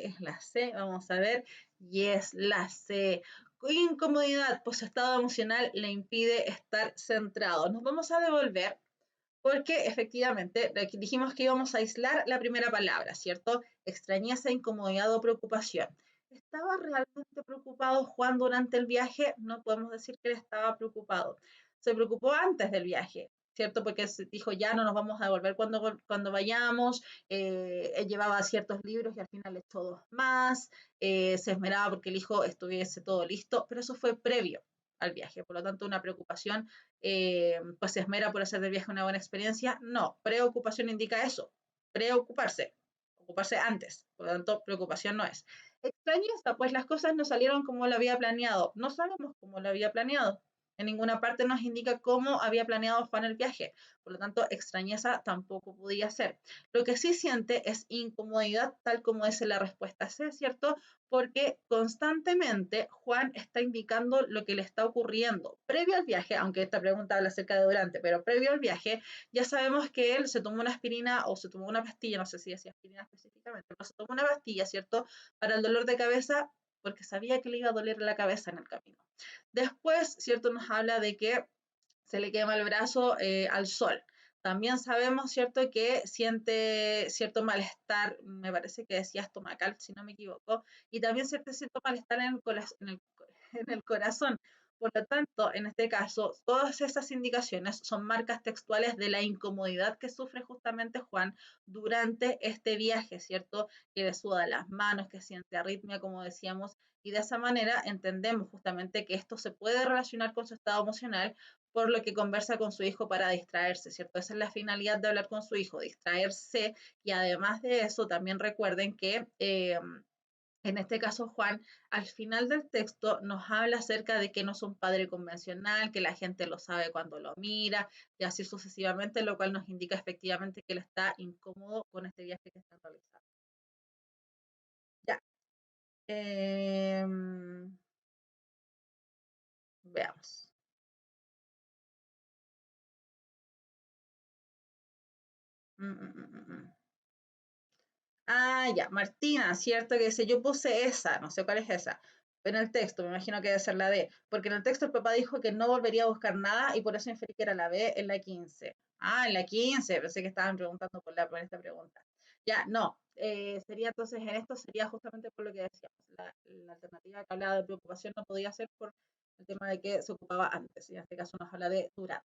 es la C, vamos a ver, y es la C. Incomodidad, pues su estado emocional le impide estar centrado. Nos vamos a devolver porque efectivamente dijimos que íbamos a aislar la primera palabra, ¿cierto? Extrañeza, incomodidad o preocupación. ¿Estaba realmente preocupado Juan durante el viaje? No podemos decir que él estaba preocupado. Se preocupó antes del viaje, ¿cierto? Porque dijo, ya no nos vamos a devolver cuando vayamos. Él llevaba ciertos libros y al final echó 2 más. Se esmeraba porque el hijo estuviese todo listo, pero eso fue previo al viaje. Por lo tanto, una preocupación, pues se esmera por hacer del viaje una buena experiencia. No, preocupación indica eso, preocuparse, ocuparse antes. Por lo tanto, preocupación no es. Extrañeza, pues las cosas no salieron como lo había planeado. No sabemos cómo lo había planeado. En ninguna parte nos indica cómo había planeado Juan el viaje. Por lo tanto, extrañeza tampoco podía ser. Lo que sí siente es incomodidad, tal como es la respuesta C, ¿cierto? Porque constantemente Juan está indicando lo que le está ocurriendo. Previo al viaje, aunque esta pregunta habla acerca de durante, pero previo al viaje, ya sabemos que él se tomó una aspirina o se tomó una pastilla, no sé si decía aspirina específicamente, pero se tomó una pastilla, ¿cierto?, para el dolor de cabeza porque sabía que le iba a doler la cabeza en el camino. Después, ¿cierto?, nos habla de que se le quema el brazo al sol. También sabemos, ¿cierto?, que siente cierto malestar, me parece que decía estomacal, si no me equivoco, y también siente cierto malestar en el corazón. Por lo tanto, en este caso, todas esas indicaciones son marcas textuales de la incomodidad que sufre justamente Juan durante este viaje, ¿cierto? Que le suda las manos, que siente arritmia, como decíamos, y de esa manera entendemos justamente que esto se puede relacionar con su estado emocional, por lo que conversa con su hijo para distraerse, ¿cierto? Esa es la finalidad de hablar con su hijo, distraerse, y además de eso, también recuerden que en este caso, Juan, al final del texto nos habla acerca de que no es un padre convencional, que la gente lo sabe cuando lo mira, y así sucesivamente, lo cual nos indica efectivamente que él está incómodo con este viaje que está realizando. Ya. Veamos. Mm, mm, mm, mm, mm. Ah, ya, Martina, cierto que dice, yo puse esa, no sé cuál es esa, pero en el texto, me imagino que debe ser la D, porque en el texto el papá dijo que no volvería a buscar nada y por eso inferí que era la B en la 15. Ah, en la 15, pensé que estaban preguntando por esta pregunta. Ya, no, sería entonces en esto, sería justamente por lo que decíamos, la alternativa que hablaba de preocupación no podía ser por el tema de que se ocupaba antes, y en este caso nos habla de durante.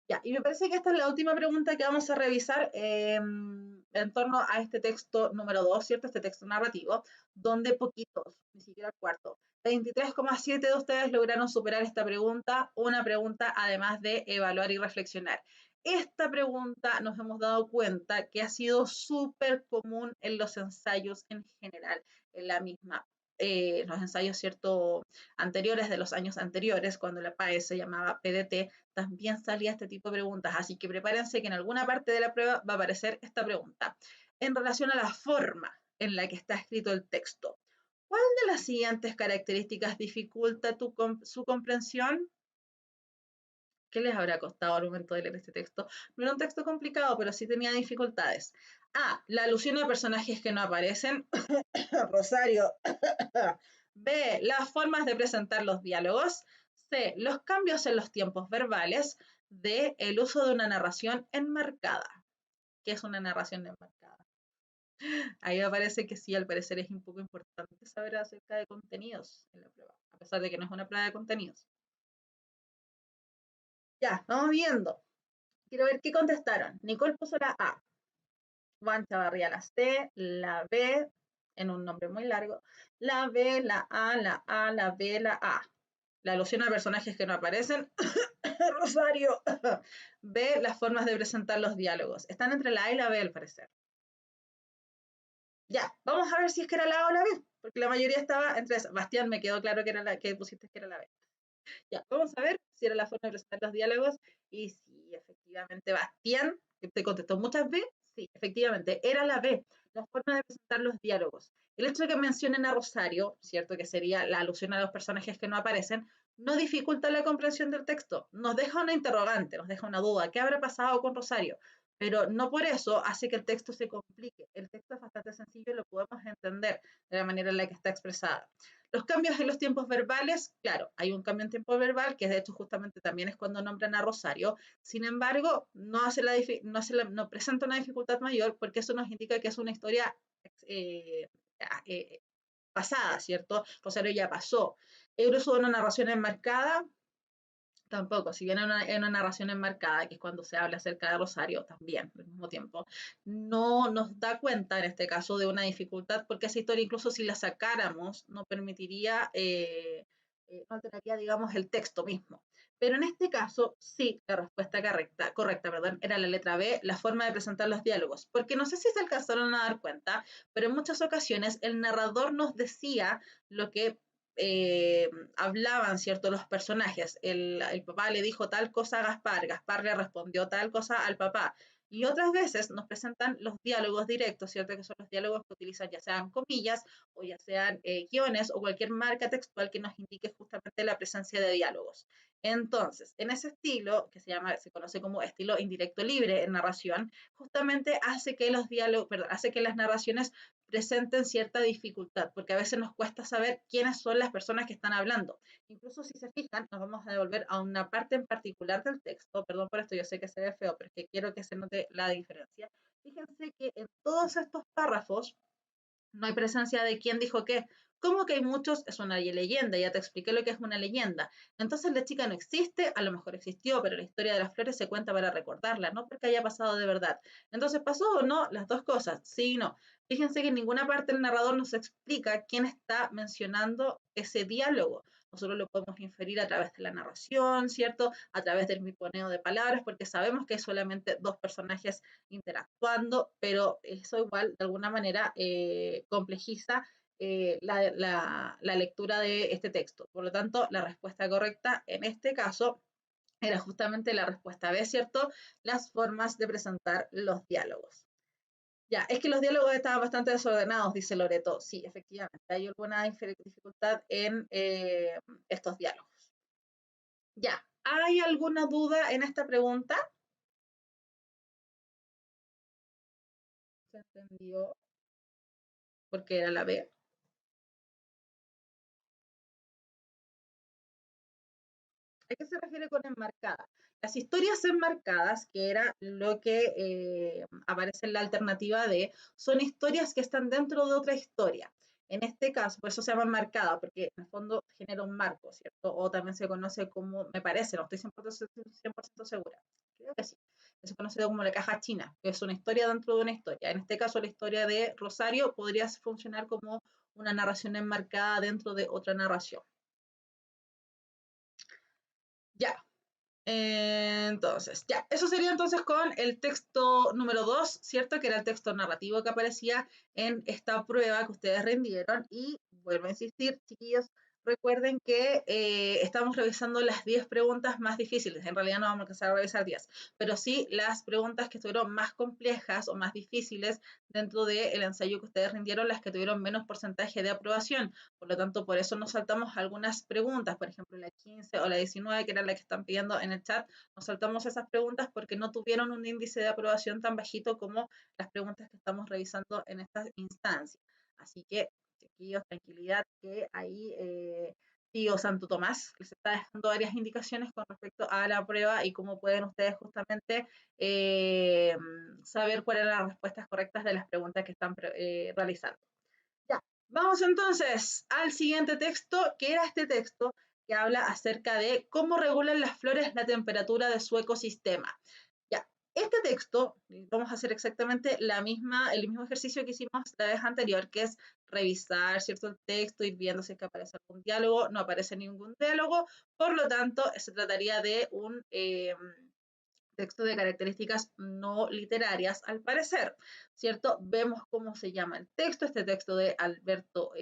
Ya, y me parece que esta es la última pregunta que vamos a revisar en torno a este texto número 2, ¿cierto? Este texto narrativo, donde poquitos, ni siquiera el cuarto, 23,7 de ustedes lograron superar esta pregunta, una pregunta además de evaluar y reflexionar. Esta pregunta nos hemos dado cuenta que ha sido súper común en los ensayos en general, en la misma, los ensayos, ¿cierto? Anteriores de los años anteriores, cuando la PAE se llamaba PDT, también salía este tipo de preguntas, así que prepárense que en alguna parte de la prueba va a aparecer esta pregunta. En relación a la forma en la que está escrito el texto, ¿cuál de las siguientes características dificulta su comprensión? ¿Qué les habrá costado al momento de leer este texto? No era un texto complicado, pero sí tenía dificultades. A. La alusión a personajes que no aparecen. Rosario. B. Las formas de presentar los diálogos. C. Los cambios en los tiempos verbales. D. El uso de una narración enmarcada. ¿Qué es una narración enmarcada? Ahí me parece que sí, al parecer es un poco importante saber acerca de contenidos en la prueba, a pesar de que no es una prueba de contenidos. Ya, vamos viendo. Quiero ver qué contestaron. Nicole puso la A. Juan Chavarría la C, la B, en un nombre muy largo, la B, la A, la A, la B, la A. La alusión a personajes que no aparecen. Rosario. B, las formas de presentar los diálogos. Están entre la A y la B, al parecer. Ya, vamos a ver si es que era la A o la B, porque la mayoría estaba entre esas. Bastián, me quedó claro que era la que pusiste que era la B. Ya, vamos a ver si era la forma de presentar los diálogos. Y sí, efectivamente, Bastián, que te contestó muchas veces, sí, efectivamente, era la B, la forma de presentar los diálogos. El hecho de que mencionen a Rosario, ¿cierto? Que sería la alusión a los personajes que no aparecen, no dificulta la comprensión del texto. Nos deja una interrogante, nos deja una duda. ¿Qué habrá pasado con Rosario? Pero no por eso hace que el texto se complique. El texto es bastante sencillo y lo podemos entender de la manera en la que está expresada. Los cambios en los tiempos verbales, claro, hay un cambio en tiempo verbal, que de hecho justamente también es cuando nombran a Rosario. Sin embargo, no presenta una dificultad mayor porque eso nos indica que es una historia eh, eh, pasada, ¿cierto? Rosario ya pasó. El uso de una narración enmarcada, tampoco, si bien en una narración enmarcada, que es cuando se habla acerca de Rosario, también al mismo tiempo, no nos da cuenta en este caso de una dificultad, porque esa historia, incluso si la sacáramos, no permitiría, no alteraría, digamos, el texto mismo. Pero en este caso, sí, la respuesta correcta, perdón, era la letra B, la forma de presentar los diálogos. Porque no sé si se alcanzaron a dar cuenta, pero en muchas ocasiones el narrador nos decía lo que hablaban, ¿cierto? Los personajes. El papá le dijo tal cosa a Gaspar, Gaspar le respondió tal cosa al papá. Y otras veces nos presentan los diálogos directos, ¿cierto? Que son los diálogos que utilizan ya sean comillas o ya sean guiones o cualquier marca textual que nos indique justamente la presencia de diálogos. Entonces, en ese estilo, que se conoce como estilo indirecto libre en narración, justamente hace que los diálogos, perdón, hace que las narraciones presenten cierta dificultad, porque a veces nos cuesta saber quiénes son las personas que están hablando. Incluso si se fijan, nos vamos a devolver a una parte en particular del texto, perdón por esto, yo sé que se ve feo, pero es que quiero que se note la diferencia. Fíjense que en todos estos párrafos no hay presencia de quién dijo qué, ¿Cómo que hay muchos? Es una leyenda, ya te expliqué lo que es una leyenda. Entonces la chica no existe, a lo mejor existió, pero la historia de las flores se cuenta para recordarla, no porque haya pasado de verdad. Entonces, ¿pasó o no? Las dos cosas, sí y no. Fíjense que en ninguna parte el narrador nos explica quién está mencionando ese diálogo. Nosotros lo podemos inferir a través de la narración, ¿cierto? A través del miponeo de palabras, porque sabemos que hay solamente dos personajes interactuando, pero eso igual de alguna manera complejiza la lectura de este texto. Por lo tanto, la respuesta correcta en este caso era justamente la respuesta B, ¿cierto? Las formas de presentar los diálogos. Ya, es que los diálogos estaban bastante desordenados, dice Loreto. Sí, efectivamente, hay alguna dificultad en estos diálogos. Ya, ¿hay alguna duda en esta pregunta? ¿Se entendió? Porque era la B. ¿A qué se refiere con enmarcada? Las historias enmarcadas, que era lo que aparece en la alternativa D, son historias que están dentro de otra historia. En este caso, por eso se llama enmarcada, porque en el fondo genera un marco, ¿cierto? O también se conoce como, me parece, no estoy 100% segura, creo que sí, se conoce como la caja china, que es una historia dentro de una historia. En este caso, la historia de Rosario podría funcionar como una narración enmarcada dentro de otra narración. Ya, entonces, ya, eso sería entonces con el texto número 2, ¿cierto? Que era el texto narrativo que aparecía en esta prueba que ustedes rindieron. Y vuelvo a insistir, chiquillos, recuerden que estamos revisando las 10 preguntas más difíciles. En realidad no vamos a empezar a revisar 10, pero sí las preguntas que estuvieron más complejas o más difíciles dentro del ensayo que ustedes rindieron, las que tuvieron menos porcentaje de aprobación. Por lo tanto, por eso nos saltamos algunas preguntas, por ejemplo, la 15 o la 19, que eran las que están pidiendo en el chat, nos saltamos esas preguntas porque no tuvieron un índice de aprobación tan bajito como las preguntas que estamos revisando en esta instancia. Así que, chiquillos, tranquilidad, que ahí tío Santo Tomás les está dejando varias indicaciones con respecto a la prueba y cómo pueden ustedes justamente saber cuáles eran las respuestas correctas de las preguntas que están realizando. Ya, vamos entonces al siguiente texto, que era este texto que habla acerca de cómo regulan las flores la temperatura de su ecosistema. Ya, este texto, vamos a hacer exactamente el mismo ejercicio que hicimos la vez anterior, que es revisar, ¿cierto?, el texto, ir viendo si es que aparece algún diálogo, no aparece ningún diálogo, por lo tanto, se trataría de un texto de características no literarias, al parecer, ¿cierto? Vemos cómo se llama el texto, este texto de Alberto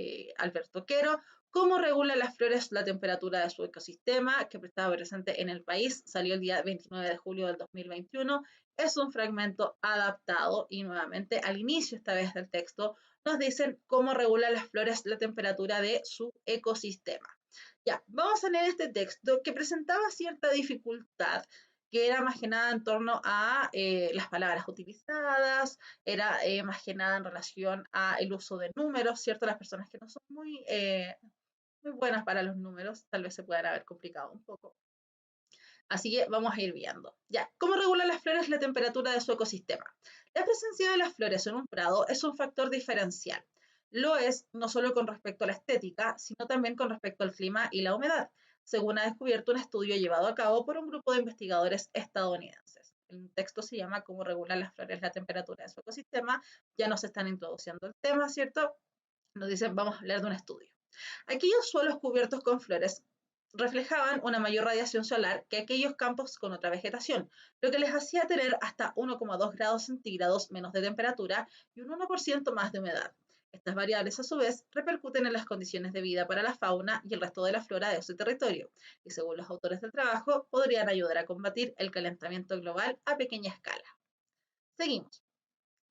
Quero, cómo regula las flores la temperatura de su ecosistema, que estaba presente en el país, salió el día 29 de julio del 2021, es un fragmento adaptado y nuevamente al inicio esta vez del texto nos dicen cómo regula las flores la temperatura de su ecosistema. Ya, vamos a leer este texto que presentaba cierta dificultad, que era más que nada en torno a las palabras utilizadas, era más que nada en relación a el uso de números, ¿cierto? Las personas que no son muy buenas para los números, tal vez se puedan haber complicado un poco. Así que vamos a ir viendo. Ya, ¿cómo regulan las flores la temperatura de su ecosistema? La presencia de las flores en un prado es un factor diferencial. Lo es no solo con respecto a la estética, sino también con respecto al clima y la humedad, según ha descubierto un estudio llevado a cabo por un grupo de investigadores estadounidenses. El texto se llama ¿Cómo regulan las flores la temperatura de su ecosistema? Ya nos están introduciendo el tema, ¿cierto? Nos dicen, vamos a hablar de un estudio. Aquellos suelos cubiertos con flores reflejaban una mayor radiación solar que aquellos campos con otra vegetación, lo que les hacía tener hasta 1,2 grados centígrados menos de temperatura y un 1% más de humedad. Estas variables, a su vez, repercuten en las condiciones de vida para la fauna y el resto de la flora de ese territorio, y según los autores del trabajo, podrían ayudar a combatir el calentamiento global a pequeña escala. Seguimos.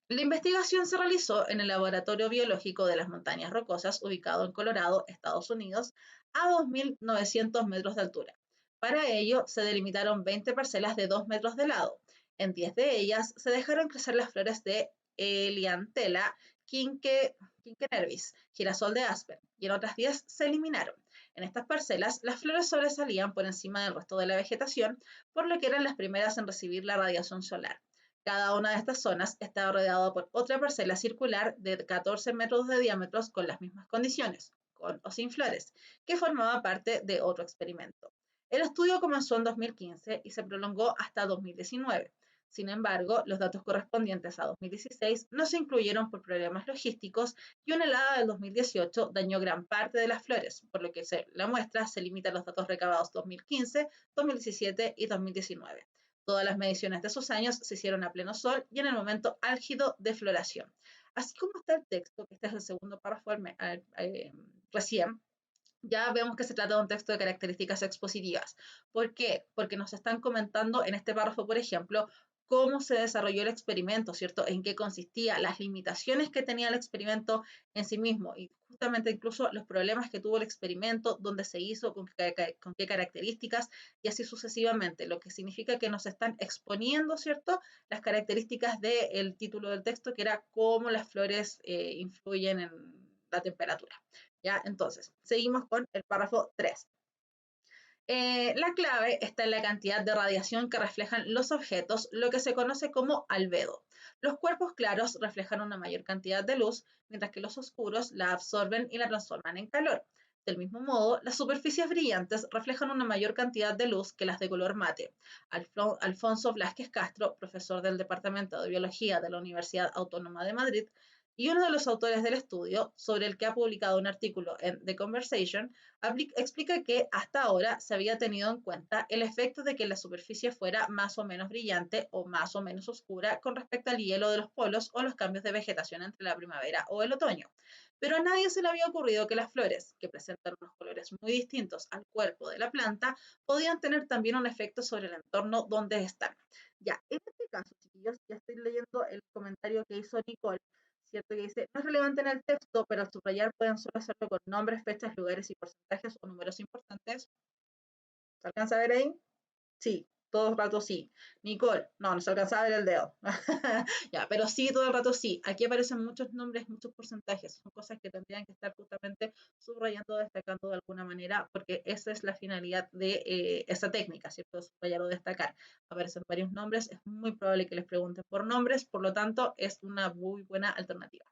La investigación se realizó en el Laboratorio Biológico de las Montañas Rocosas, ubicado en Colorado, Estados Unidos, a 2.900 metros de altura. Para ello, se delimitaron 20 parcelas de 2 metros de lado. En 10 de ellas se dejaron crecer las flores de Helianthella quinquenervis, girasol de Aspen, y en otras 10 se eliminaron. En estas parcelas, las flores sobresalían por encima del resto de la vegetación, por lo que eran las primeras en recibir la radiación solar. Cada una de estas zonas estaba rodeada por otra parcela circular de 14 metros de diámetro con las mismas condiciones. con o sin flores, que formaba parte de otro experimento. El estudio comenzó en 2015 y se prolongó hasta 2019. Sin embargo, los datos correspondientes a 2016 no se incluyeron por problemas logísticos y una helada del 2018 dañó gran parte de las flores, por lo que la muestra se limita a los datos recabados 2015, 2017 y 2019. Todas las mediciones de esos años se hicieron a pleno sol y en el momento álgido de floración. Así como está el texto, que este es el segundo párrafo recién, ya vemos que se trata de un texto de características expositivas. ¿Por qué? Porque nos están comentando en este párrafo, por ejemplo, cómo se desarrolló el experimento, ¿cierto? En qué consistía, las limitaciones que tenía el experimento en sí mismo y justamente incluso los problemas que tuvo el experimento, dónde se hizo, con qué características y así sucesivamente, lo que significa que nos están exponiendo, ¿cierto? Las características del título del texto, que era cómo las flores influyen en la temperatura. ¿Ya? Entonces, seguimos con el párrafo 3. La clave está en la cantidad de radiación que reflejan los objetos, lo que se conoce como albedo. Los cuerpos claros reflejan una mayor cantidad de luz, mientras que los oscuros la absorben y la transforman en calor. Del mismo modo, las superficies brillantes reflejan una mayor cantidad de luz que las de color mate. Alfonso Blasquez Castro, profesor del Departamento de Biología de la Universidad Autónoma de Madrid, y uno de los autores del estudio, sobre el que ha publicado un artículo en The Conversation, explica que hasta ahora se había tenido en cuenta el efecto de que la superficie fuera más o menos brillante o más o menos oscura con respecto al hielo de los polos o los cambios de vegetación entre la primavera o el otoño. Pero a nadie se le había ocurrido que las flores, que presentan unos colores muy distintos al cuerpo de la planta, podían tener también un efecto sobre el entorno donde están. Ya, en este caso, chiquillos, ya estoy leyendo el comentario que hizo Nicole, ¿cierto? Que dice, no es relevante en el texto, pero al subrayar pueden solo hacerlo con nombres, fechas, lugares y porcentajes o números importantes. ¿Se alcanza a ver ahí? Sí, todo el rato sí. Nicole, no se alcanza a ver el dedo. Ya, pero sí, todo el rato sí. Aquí aparecen muchos nombres, muchos porcentajes. Son cosas que tendrían que estar justamente subrayando, destacando de alguna manera, porque esa es la finalidad de esa técnica, ¿cierto? Subrayar o destacar. Aparecen varios nombres, es muy probable que les pregunten por nombres, por lo tanto, es una muy buena alternativa.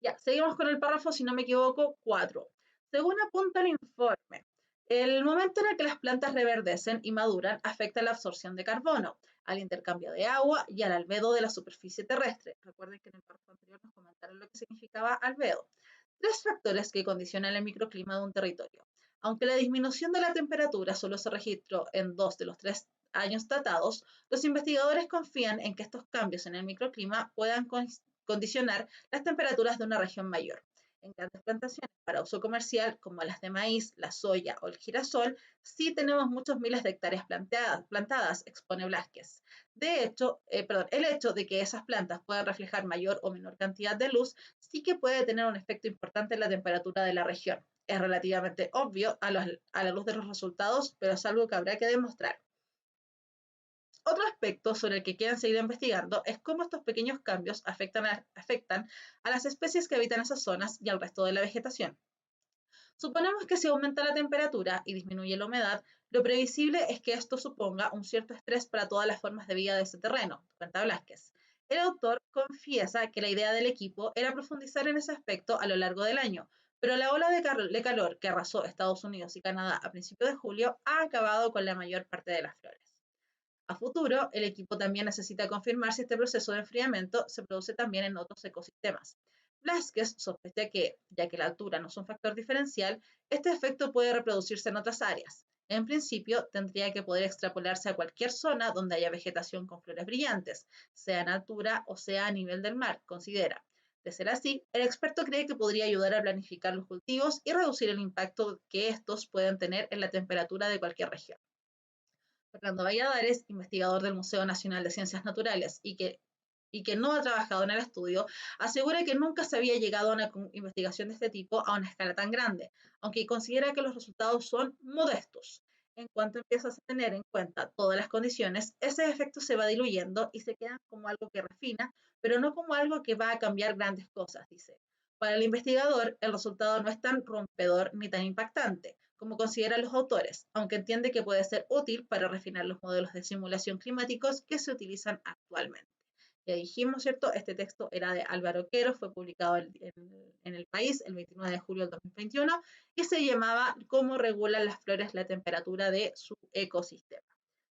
Ya, seguimos con el párrafo, si no me equivoco, 4. Según apunta el informe, el momento en el que las plantas reverdecen y maduran afecta la absorción de carbono, al intercambio de agua y al albedo de la superficie terrestre. Recuerden que en el párrafo anterior nos comentaron lo que significaba albedo. Tres factores que condicionan el microclima de un territorio. Aunque la disminución de la temperatura solo se registró en 2 de los 3 años datados, los investigadores confían en que estos cambios en el microclima puedan condicionar las temperaturas de una región mayor. En grandes plantaciones para uso comercial, como las de maíz, la soya o el girasol, sí tenemos muchos miles de hectáreas plantadas, expone Blasquez. De hecho, el hecho de que esas plantas puedan reflejar mayor o menor cantidad de luz sí que puede tener un efecto importante en la temperatura de la región. Es relativamente obvio a la luz de los resultados, pero es algo que habrá que demostrar. Otro aspecto sobre el que quieren seguir investigando es cómo estos pequeños cambios afectan a las especies que habitan esas zonas y al resto de la vegetación. Suponemos que si aumenta la temperatura y disminuye la humedad, lo previsible es que esto suponga un cierto estrés para todas las formas de vida de ese terreno, cuenta Blasquez. El autor confiesa que la idea del equipo era profundizar en ese aspecto a lo largo del año, pero la ola de calor que arrasó Estados Unidos y Canadá a principios de julio ha acabado con la mayor parte de las flores. A futuro, el equipo también necesita confirmar si este proceso de enfriamiento se produce también en otros ecosistemas. Blasquez sospecha que, ya que la altura no es un factor diferencial, este efecto puede reproducirse en otras áreas. En principio, tendría que poder extrapolarse a cualquier zona donde haya vegetación con flores brillantes, sea en altura o sea a nivel del mar, considera. De ser así, el experto cree que podría ayudar a planificar los cultivos y reducir el impacto que estos puedan tener en la temperatura de cualquier región. Fernando Valladares, investigador del Museo Nacional de Ciencias Naturales y que no ha trabajado en el estudio, asegura que nunca se había llegado a una investigación de este tipo a una escala tan grande, aunque considera que los resultados son modestos. En cuanto empiezas a tener en cuenta todas las condiciones, ese efecto se va diluyendo y se queda como algo que refina, pero no como algo que va a cambiar grandes cosas, dice. Para el investigador, el resultado no es tan rompedor ni tan impactante como consideran los autores, aunque entiende que puede ser útil para refinar los modelos de simulación climáticos que se utilizan actualmente. Ya dijimos, ¿cierto? Este texto era de Álvaro Quero, fue publicado en El País el 29 de julio del 2021 y se llamaba ¿Cómo regulan las flores la temperatura de su ecosistema?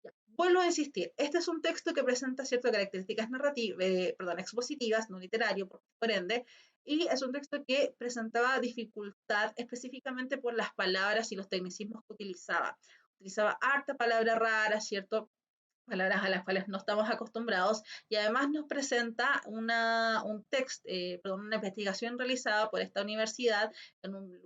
Ya, vuelvo a insistir, este es un texto que presenta ciertas características narrativas, perdón, expositivas, no literario, por ende, y es un texto que presentaba dificultad específicamente por las palabras y los tecnicismos que utilizaba. Utilizaba harta palabra rara, ¿cierto? Palabras a las cuales no estamos acostumbrados, y además nos presenta una investigación realizada por esta universidad en un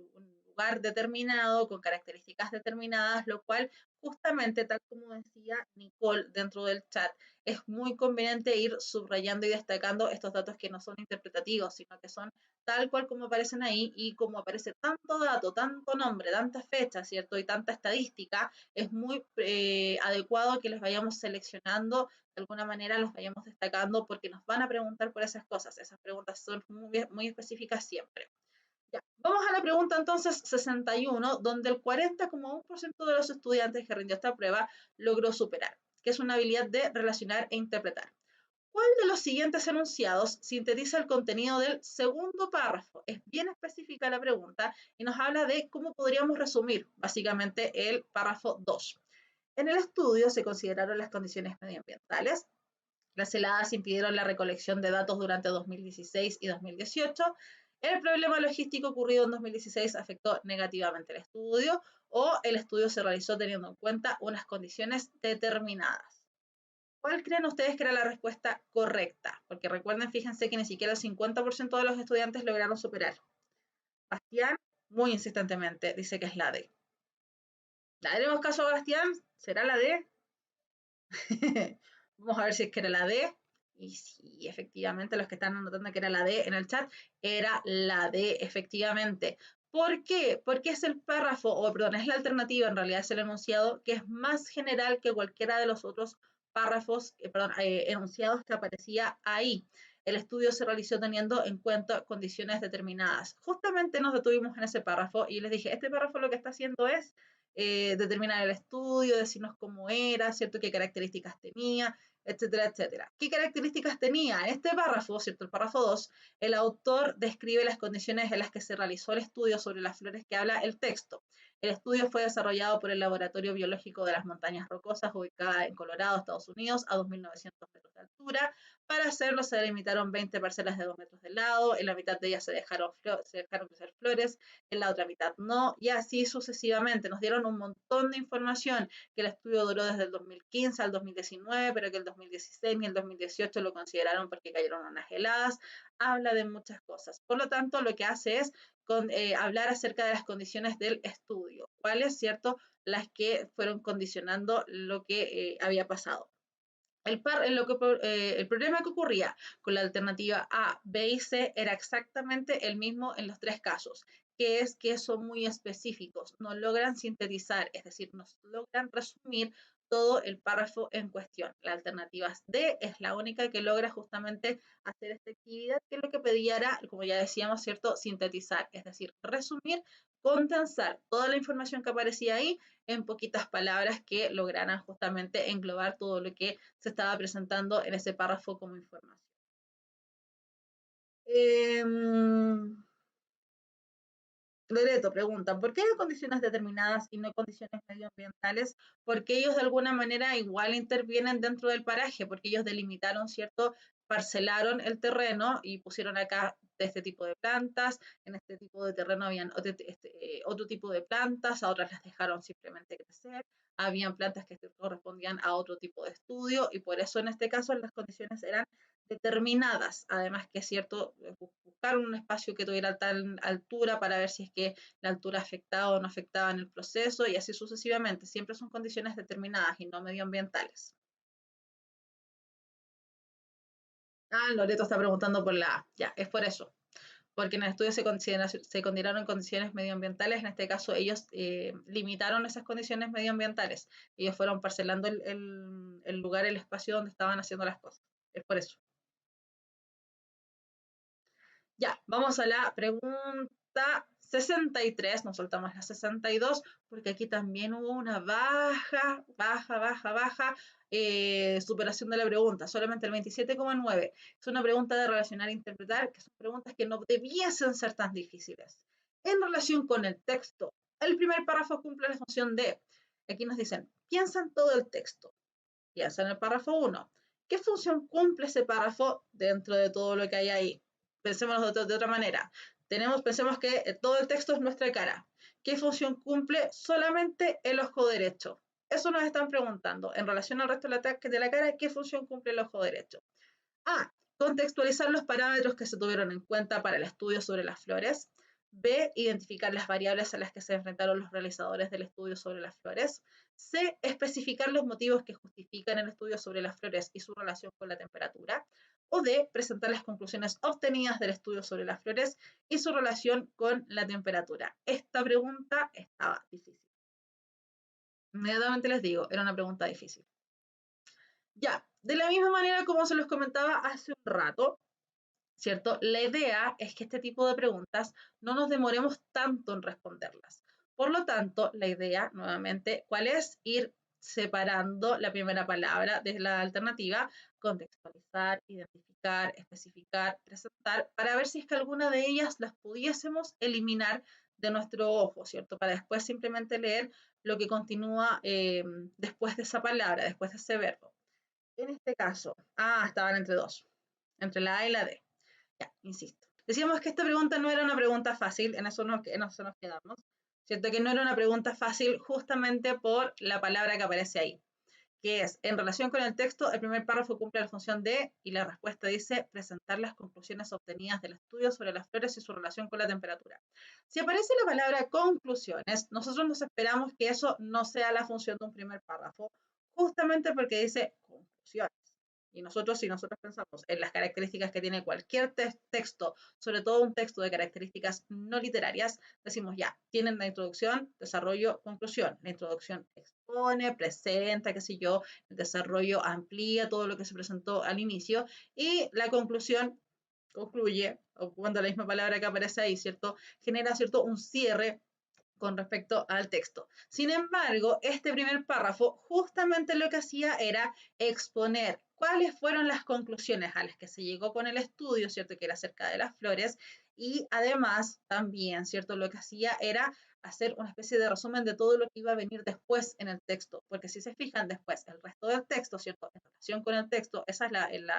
lugar determinado, con características determinadas, lo cual justamente, tal como decía Nicole dentro del chat, es muy conveniente ir subrayando y destacando estos datos que no son interpretativos, sino que son tal cual como aparecen ahí, y como aparece tanto dato, tanto nombre, tanta fecha, ¿cierto? Y tanta estadística, es muy adecuado que les vayamos seleccionando, de alguna manera los vayamos destacando, porque nos van a preguntar por esas cosas. Esas preguntas son muy específicas siempre. Ya, vamos a la pregunta entonces 61, donde el 40,1% de los estudiantes que rindió esta prueba logró superar, que es una habilidad de relacionar e interpretar. ¿Cuál de los siguientes enunciados sintetiza el contenido del segundo párrafo? Es bien específica la pregunta y nos habla de cómo podríamos resumir básicamente el párrafo 2. En el estudio se consideraron las condiciones medioambientales. Las heladas impidieron la recolección de datos durante 2016 y 2018. El problema logístico ocurrido en 2016 afectó negativamente el estudio, o el estudio se realizó teniendo en cuenta unas condiciones determinadas. ¿Cuál creen ustedes que era la respuesta correcta? Porque recuerden, fíjense que ni siquiera el 50% de los estudiantes lograron superar. Bastián, muy insistentemente, dice que es la D. ¿Le haremos caso a Bastián? ¿Será la D? Vamos a ver si es que era la D. Y sí, efectivamente, los que están anotando que era la D en el chat, era la D, efectivamente. ¿Por qué? Porque es el párrafo, o perdón, es la alternativa, en realidad es el enunciado, que es más general que cualquiera de los otros párrafos, enunciados que aparecía ahí. El estudio se realizó teniendo en cuenta condiciones determinadas. Justamente nos detuvimos en ese párrafo y les dije, este párrafo lo que está haciendo es determinar el estudio, decirnos cómo era, ¿cierto? Qué características tenía, etcétera, etcétera. ¿Qué características tenía? En este párrafo, ¿cierto? El párrafo 2, el autor describe las condiciones en las que se realizó el estudio sobre las flores que habla el texto. El estudio fue desarrollado por el Laboratorio Biológico de las Montañas Rocosas, ubicada en Colorado, Estados Unidos, a 2.900 metros de altura. Para hacerlo se delimitaron 20 parcelas de 2 metros de lado, en la mitad de ellas se dejaron crecer flores, en la otra mitad no, y así sucesivamente. Nos dieron un montón de información, que el estudio duró desde el 2015 al 2019, pero que el 2016 ni el 2018 lo consideraron porque cayeron unas heladas. Habla de muchas cosas. Por lo tanto, lo que hace es hablar acerca de las condiciones del estudio, cuáles, ¿cierto?, las que fueron condicionando lo que había pasado. El problema que ocurría con la alternativa A, B y C era exactamente el mismo en los tres casos, que es que son muy específicos, no logran sintetizar, es decir, no logran resumir todo el párrafo en cuestión. La alternativa D es la única que logra justamente hacer esta actividad, que lo que pedía era, como ya decíamos, ¿cierto?, sintetizar, es decir, resumir, condensar toda la información que aparecía ahí en poquitas palabras que lograran justamente englobar todo lo que se estaba presentando en ese párrafo como información. Eh, Loreto pregunta, ¿por qué hay condiciones determinadas y no condiciones medioambientales? Porque ellos de alguna manera igual intervienen dentro del paraje, porque ellos delimitaron, ¿cierto? Parcelaron el terreno y pusieron acá de este tipo de plantas, en este tipo de terreno habían otro tipo de plantas, a otras las dejaron simplemente crecer, habían plantas que correspondían a otro tipo de estudio, y por eso en este caso las condiciones eran determinadas. Además que es cierto, buscar un espacio que tuviera tal altura para ver si es que la altura afectaba o no afectaba en el proceso, y así sucesivamente. Siempre son condiciones determinadas y no medioambientales. Ah, Loreto está preguntando por la A. Ya, es por eso. Porque en el estudio se consideraron condiciones medioambientales. En este caso, ellos limitaron esas condiciones medioambientales. Ellos fueron parcelando el lugar, el espacio donde estaban haciendo las cosas. Es por eso. Ya, vamos a la pregunta 63, nos saltamos la 62, porque aquí también hubo una baja superación de la pregunta, solamente el 27,9. Es una pregunta de relacionar e interpretar, que son preguntas que no debiesen ser tan difíciles. En relación con el texto, el primer párrafo cumple la función de, aquí nos dicen, piensa en todo el texto, piensa en el párrafo 1. ¿Qué función cumple ese párrafo dentro de todo lo que hay ahí? Pensémoslo de otra manera. Pensemos que todo el texto es nuestra cara. ¿Qué función cumple solamente el ojo derecho? Eso nos están preguntando. En relación al resto de la cara, ¿qué función cumple el ojo derecho? A. Contextualizar los parámetros que se tuvieron en cuenta para el estudio sobre las flores. B. Identificar las variables a las que se enfrentaron los realizadores del estudio sobre las flores. C. Especificar los motivos que justifican el estudio sobre las flores y su relación con la temperatura. O D. Presentar las conclusiones obtenidas del estudio sobre las flores y su relación con la temperatura. Esta pregunta estaba difícil. Inmediatamente les digo, era una pregunta difícil. Ya, de la misma manera como se los comentaba hace un rato, ¿cierto? La idea es que este tipo de preguntas no nos demoremos tanto en responderlas. Por lo tanto, la idea, nuevamente, ¿cuál es? Ir separando la primera palabra de la alternativa, contextualizar, identificar, especificar, presentar, para ver si es que alguna de ellas las pudiésemos eliminar de nuestro ojo, ¿cierto? Para después simplemente leer lo que continúa después de esa palabra, después de ese verbo. En este caso, estaban entre dos, entre la A y la D. Ya, insisto. Decíamos que esta pregunta no era una pregunta fácil, en eso nos quedamos, ¿cierto? Que no era una pregunta fácil justamente por la palabra que aparece ahí, que es, en relación con el texto, el primer párrafo cumple la función de, y la respuesta dice, presentar las conclusiones obtenidas del estudio sobre las flores y su relación con la temperatura. Si aparece la palabra conclusiones, nosotros nos esperamos que eso no sea la función de un primer párrafo, justamente porque dice conclusiones. Y si nosotros pensamos en las características que tiene cualquier texto, sobre todo un texto de características no literarias, decimos ya, tienen la introducción, desarrollo, conclusión. La introducción expone, presenta, qué sé yo, el desarrollo amplía todo lo que se presentó al inicio y la conclusión concluye, ocupando la misma palabra que aparece ahí, ¿cierto? Genera, ¿cierto? Un cierre con respecto al texto. Sin embargo, este primer párrafo justamente lo que hacía era exponer cuáles fueron las conclusiones a las que se llegó con el estudio, ¿cierto? Que era acerca de las flores, y además también, ¿cierto? Lo que hacía era hacer una especie de resumen de todo lo que iba a venir después en el texto, porque si se fijan después, el resto del texto, ¿cierto? En relación con el texto, esa es el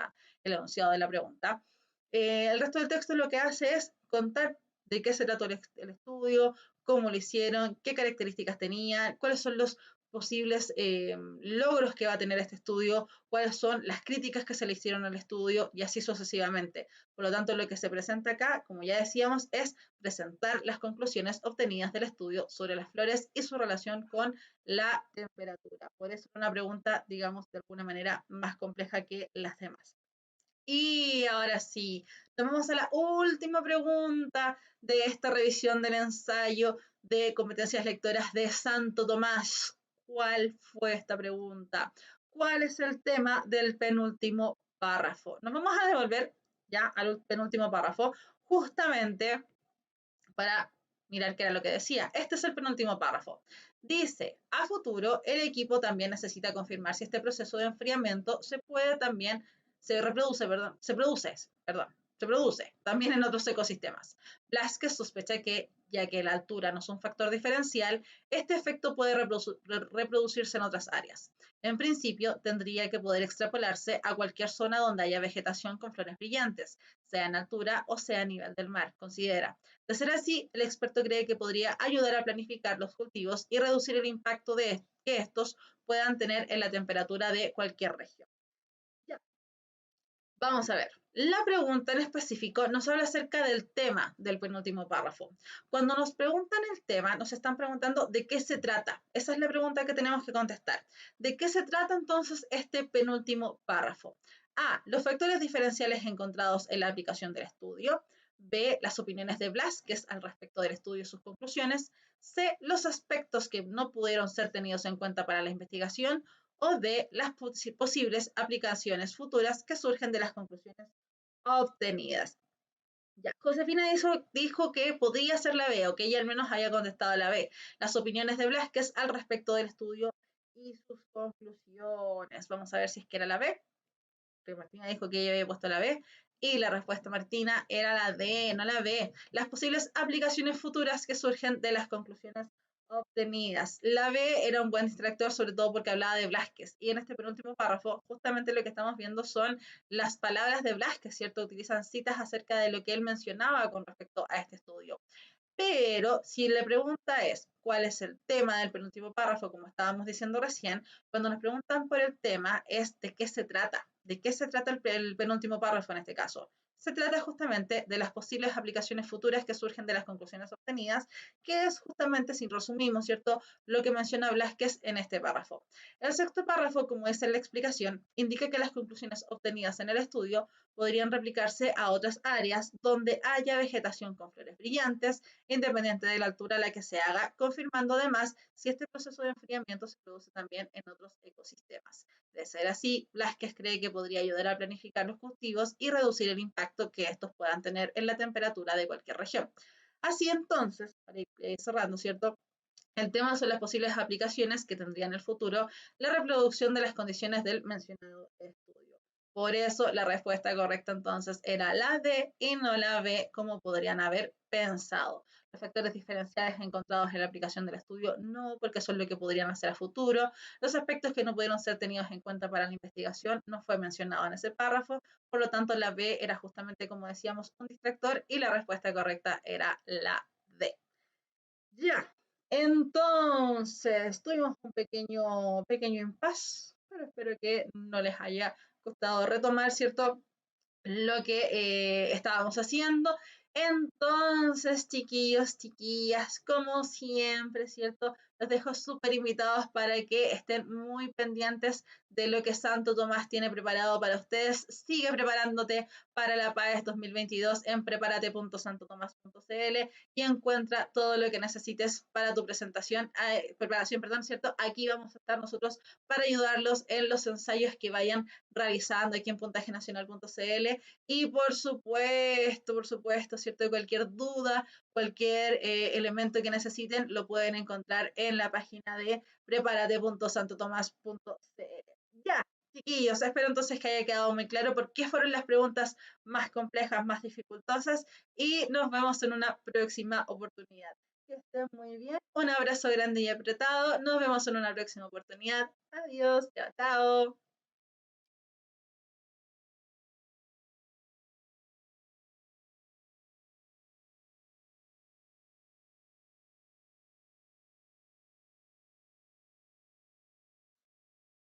enunciado de la pregunta. El resto del texto lo que hace es contar de qué se trató el estudio, cómo lo hicieron, qué características tenía, cuáles son los posibles logros que va a tener este estudio, cuáles son las críticas que se le hicieron al estudio y así sucesivamente. Por lo tanto, lo que se presenta acá, como ya decíamos, es presentar las conclusiones obtenidas del estudio sobre las flores y su relación con la temperatura. Por eso es una pregunta, digamos, de alguna manera más compleja que las demás. Y ahora sí, tomamos a la última pregunta de esta revisión del ensayo de competencias lectoras de Santo Tomás. ¿Cuál fue esta pregunta? ¿Cuál es el tema del penúltimo párrafo? Nos vamos a devolver ya al penúltimo párrafo, justamente para mirar qué era lo que decía. Este es el penúltimo párrafo. Dice, a futuro, el equipo también necesita confirmar si este proceso de enfriamiento se produce también en otros ecosistemas. Blasquez sospecha que, ya que la altura no es un factor diferencial, este efecto puede reproducirse en otras áreas. En principio, tendría que poder extrapolarse a cualquier zona donde haya vegetación con flores brillantes, sea en altura o sea a nivel del mar, considera. De ser así, el experto cree que podría ayudar a planificar los cultivos y reducir el impacto que estos puedan tener en la temperatura de cualquier región. Ya. Vamos a ver. La pregunta en específico nos habla acerca del tema del penúltimo párrafo. Cuando nos preguntan el tema, nos están preguntando de qué se trata. Esa es la pregunta que tenemos que contestar. ¿De qué se trata entonces este penúltimo párrafo? A. Los factores diferenciales encontrados en la aplicación del estudio. B. Las opiniones de Blasquez al respecto del estudio y sus conclusiones. C. Los aspectos que no pudieron ser tenidos en cuenta para la investigación. O D. Las posibles aplicaciones futuras que surgen de las conclusiones obtenidas. Ya, Josefina dijo que podría ser la B, o que ella al menos había contestado la B. Las opiniones de Blasquez al respecto del estudio y sus conclusiones. Vamos a ver si es que era la B. Que Martina dijo que ella había puesto la B. Y la respuesta, Martina, era la D, no la B. Las posibles aplicaciones futuras que surgen de las conclusiones obtenidas. La B era un buen distractor, sobre todo porque hablaba de Blasquez. Y en este penúltimo párrafo, justamente lo que estamos viendo son las palabras de Blasquez, ¿cierto? Utilizan citas acerca de lo que él mencionaba con respecto a este estudio. Pero si la pregunta es cuál es el tema del penúltimo párrafo, como estábamos diciendo recién, cuando nos preguntan por el tema es de qué se trata. ¿De qué se trata el penúltimo párrafo en este caso? Se trata justamente de las posibles aplicaciones futuras que surgen de las conclusiones obtenidas, que es justamente, si resumimos, ¿cierto?, lo que menciona Blasquez en este párrafo. El sexto párrafo, como es en la explicación, indica que las conclusiones obtenidas en el estudio podrían replicarse a otras áreas donde haya vegetación con flores brillantes, independiente de la altura a la que se haga, confirmando además si este proceso de enfriamiento se produce también en otros ecosistemas. De ser así, Blasquez cree que podría ayudar a planificar los cultivos y reducir el impacto que estos puedan tener en la temperatura de cualquier región. Así entonces, para ir cerrando, ¿cierto? El tema son las posibles aplicaciones que tendría en el futuro la reproducción de las condiciones del mencionado estudio. Por eso la respuesta correcta entonces era la D y no la B, como podrían haber pensado. Los factores diferenciales encontrados en la aplicación del estudio no, porque son lo que podrían hacer a futuro. Los aspectos que no pudieron ser tenidos en cuenta para la investigación no fue mencionado en ese párrafo, por lo tanto la B era justamente, como decíamos, un distractor y la respuesta correcta era la D. Ya, entonces tuvimos un pequeño impasse, pero espero que no les haya costado retomar, ¿cierto? Lo que estábamos haciendo. Entonces, chiquillos, chiquillas, como siempre, ¿cierto? Los dejo súper invitados para que estén muy pendientes de lo que Santo Tomás tiene preparado para ustedes. Sigue preparándote para la PAES 2022 en prepárate.santotomás.cl y encuentra todo lo que necesites para tu preparación, perdón, ¿cierto? Aquí vamos a estar nosotros para ayudarlos en los ensayos que vayan realizando aquí en puntajenacional.cl y por supuesto, ¿cierto? Cualquier duda, cualquier elemento que necesiten, lo pueden encontrar en la página de prepárate.santotomás.cl. Ya, chiquillos, espero entonces que haya quedado muy claro por qué fueron las preguntas más complejas, más dificultosas y nos vemos en una próxima oportunidad. Que estén muy bien. Un abrazo grande y apretado. Nos vemos en una próxima oportunidad. Adiós. Chao, chao.